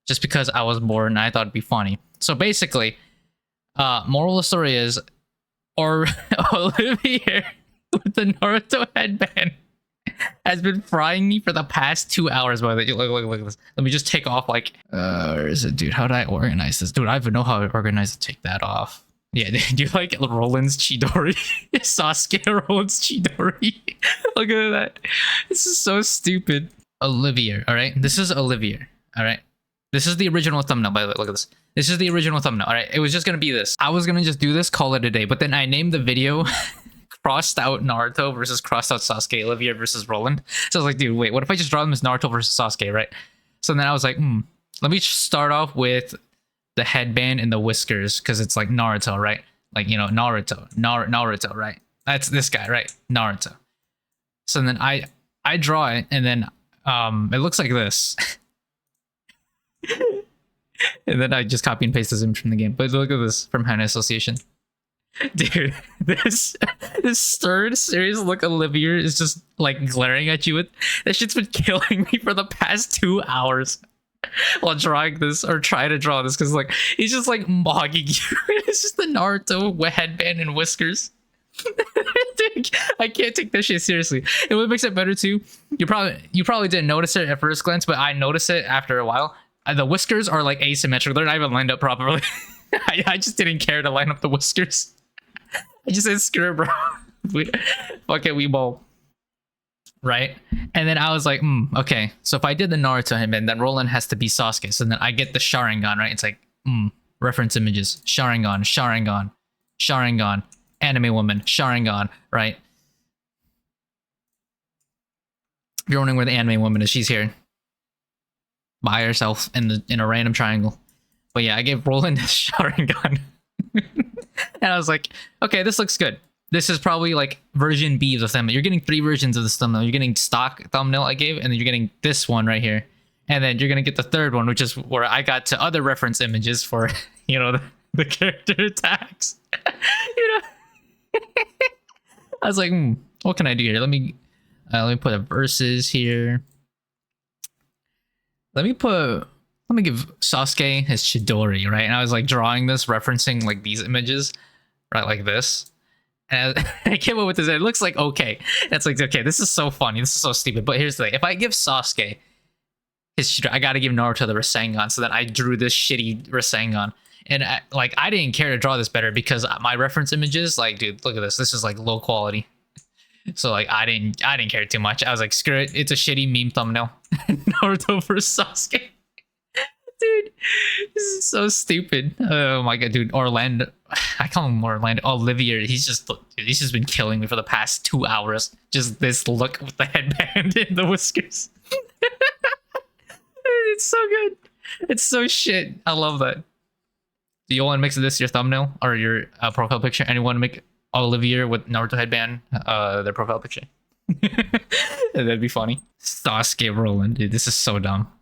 just because I was bored and I thought it'd be funny. So basically, moral of the story is, or Olivier with the Naruto headband has been frying me for the past 2 hours. By the way, look at this. Let me just take off like, where is it, dude? How do I organize this? Dude, I don't even know how I organize to take that off. Yeah, do you like Roland's Chidori? Sasuke Roland's Chidori. Look at that. This is so stupid. Olivier, alright? This is Olivier, alright? This is the original thumbnail, by the way. Look at this. This is the original thumbnail, alright? It was just gonna be this. I was gonna just do this, call it a day, but then I named the video crossed out Naruto versus crossed out Sasuke, Olivier versus Roland. So I was like, dude, wait, what if I just draw them as Naruto versus Sasuke, right? So then I was like, let me start off with the headband and the whiskers, because it's like Naruto, right? Like, you know, Naruto, right? That's this guy, right? Naruto. So then I draw it, and then it looks like this. And then I just copy and paste this image from the game. But look at this from Hana Association. Dude, this third serious look Olivier is just like glaring at you with. That shit's been killing me for the past 2 hours while drawing this, or trying to draw this, because like he's just like mogging you. It's just the Naruto headband and whiskers. Dude, I can't take this shit seriously. And what makes it better too, you probably didn't notice it at first glance, but I noticed it after a while. The whiskers are like asymmetrical. They're not even lined up properly. I just didn't care to line up the whiskers. I just said, screw it, bro. Fuck it, we bowl. Right? And then I was like, okay. So if I did the Naruto headband, then Roland has to be Sasuke. So then I get the Sharingan, right? It's like, reference images. Sharingan. Anime woman. Sharingan, right? If you're wondering where the anime woman is, she's here. By herself in a random triangle. But yeah, I gave Roland a Sharingan. And I was like, okay, this looks good. This is probably like version B of the thumbnail. You're getting 3 versions of this thumbnail. You're getting stock thumbnail I gave, and then you're getting this one right here. And then you're gonna get the third one, which is where I got to other reference images for, you know, the character attacks. You know? I was like, what can I do here? Let me put a verses here. Let me give Sasuke his Chidori, right? And I was like drawing this, referencing like these images, right? Like this. And I came up with this. It looks like okay. And it's like, okay, this is so funny. This is so stupid. But here's the thing. If I give Sasuke his Chidori, I gotta give Naruto the Rasengan. So then I drew this shitty Rasengan. And I didn't care to draw this better because my reference images, like, dude, look at this. This is like low quality. So like I didn't care too much. I was like, screw it. It's a shitty meme thumbnail. Naruto versus Sasuke. Dude, this is so stupid. Oh my god, dude. Orlando. I call him Orlando. Olivier. He's just been killing me for the past 2 hours. Just this look with the headband and the whiskers. It's so good. It's so shit. I love that. Do you want to make this your thumbnail or your profile picture? Anyone make Olivier with Naruto headband their profile picture? That'd be funny. Sasuke Roland, dude. This is so dumb.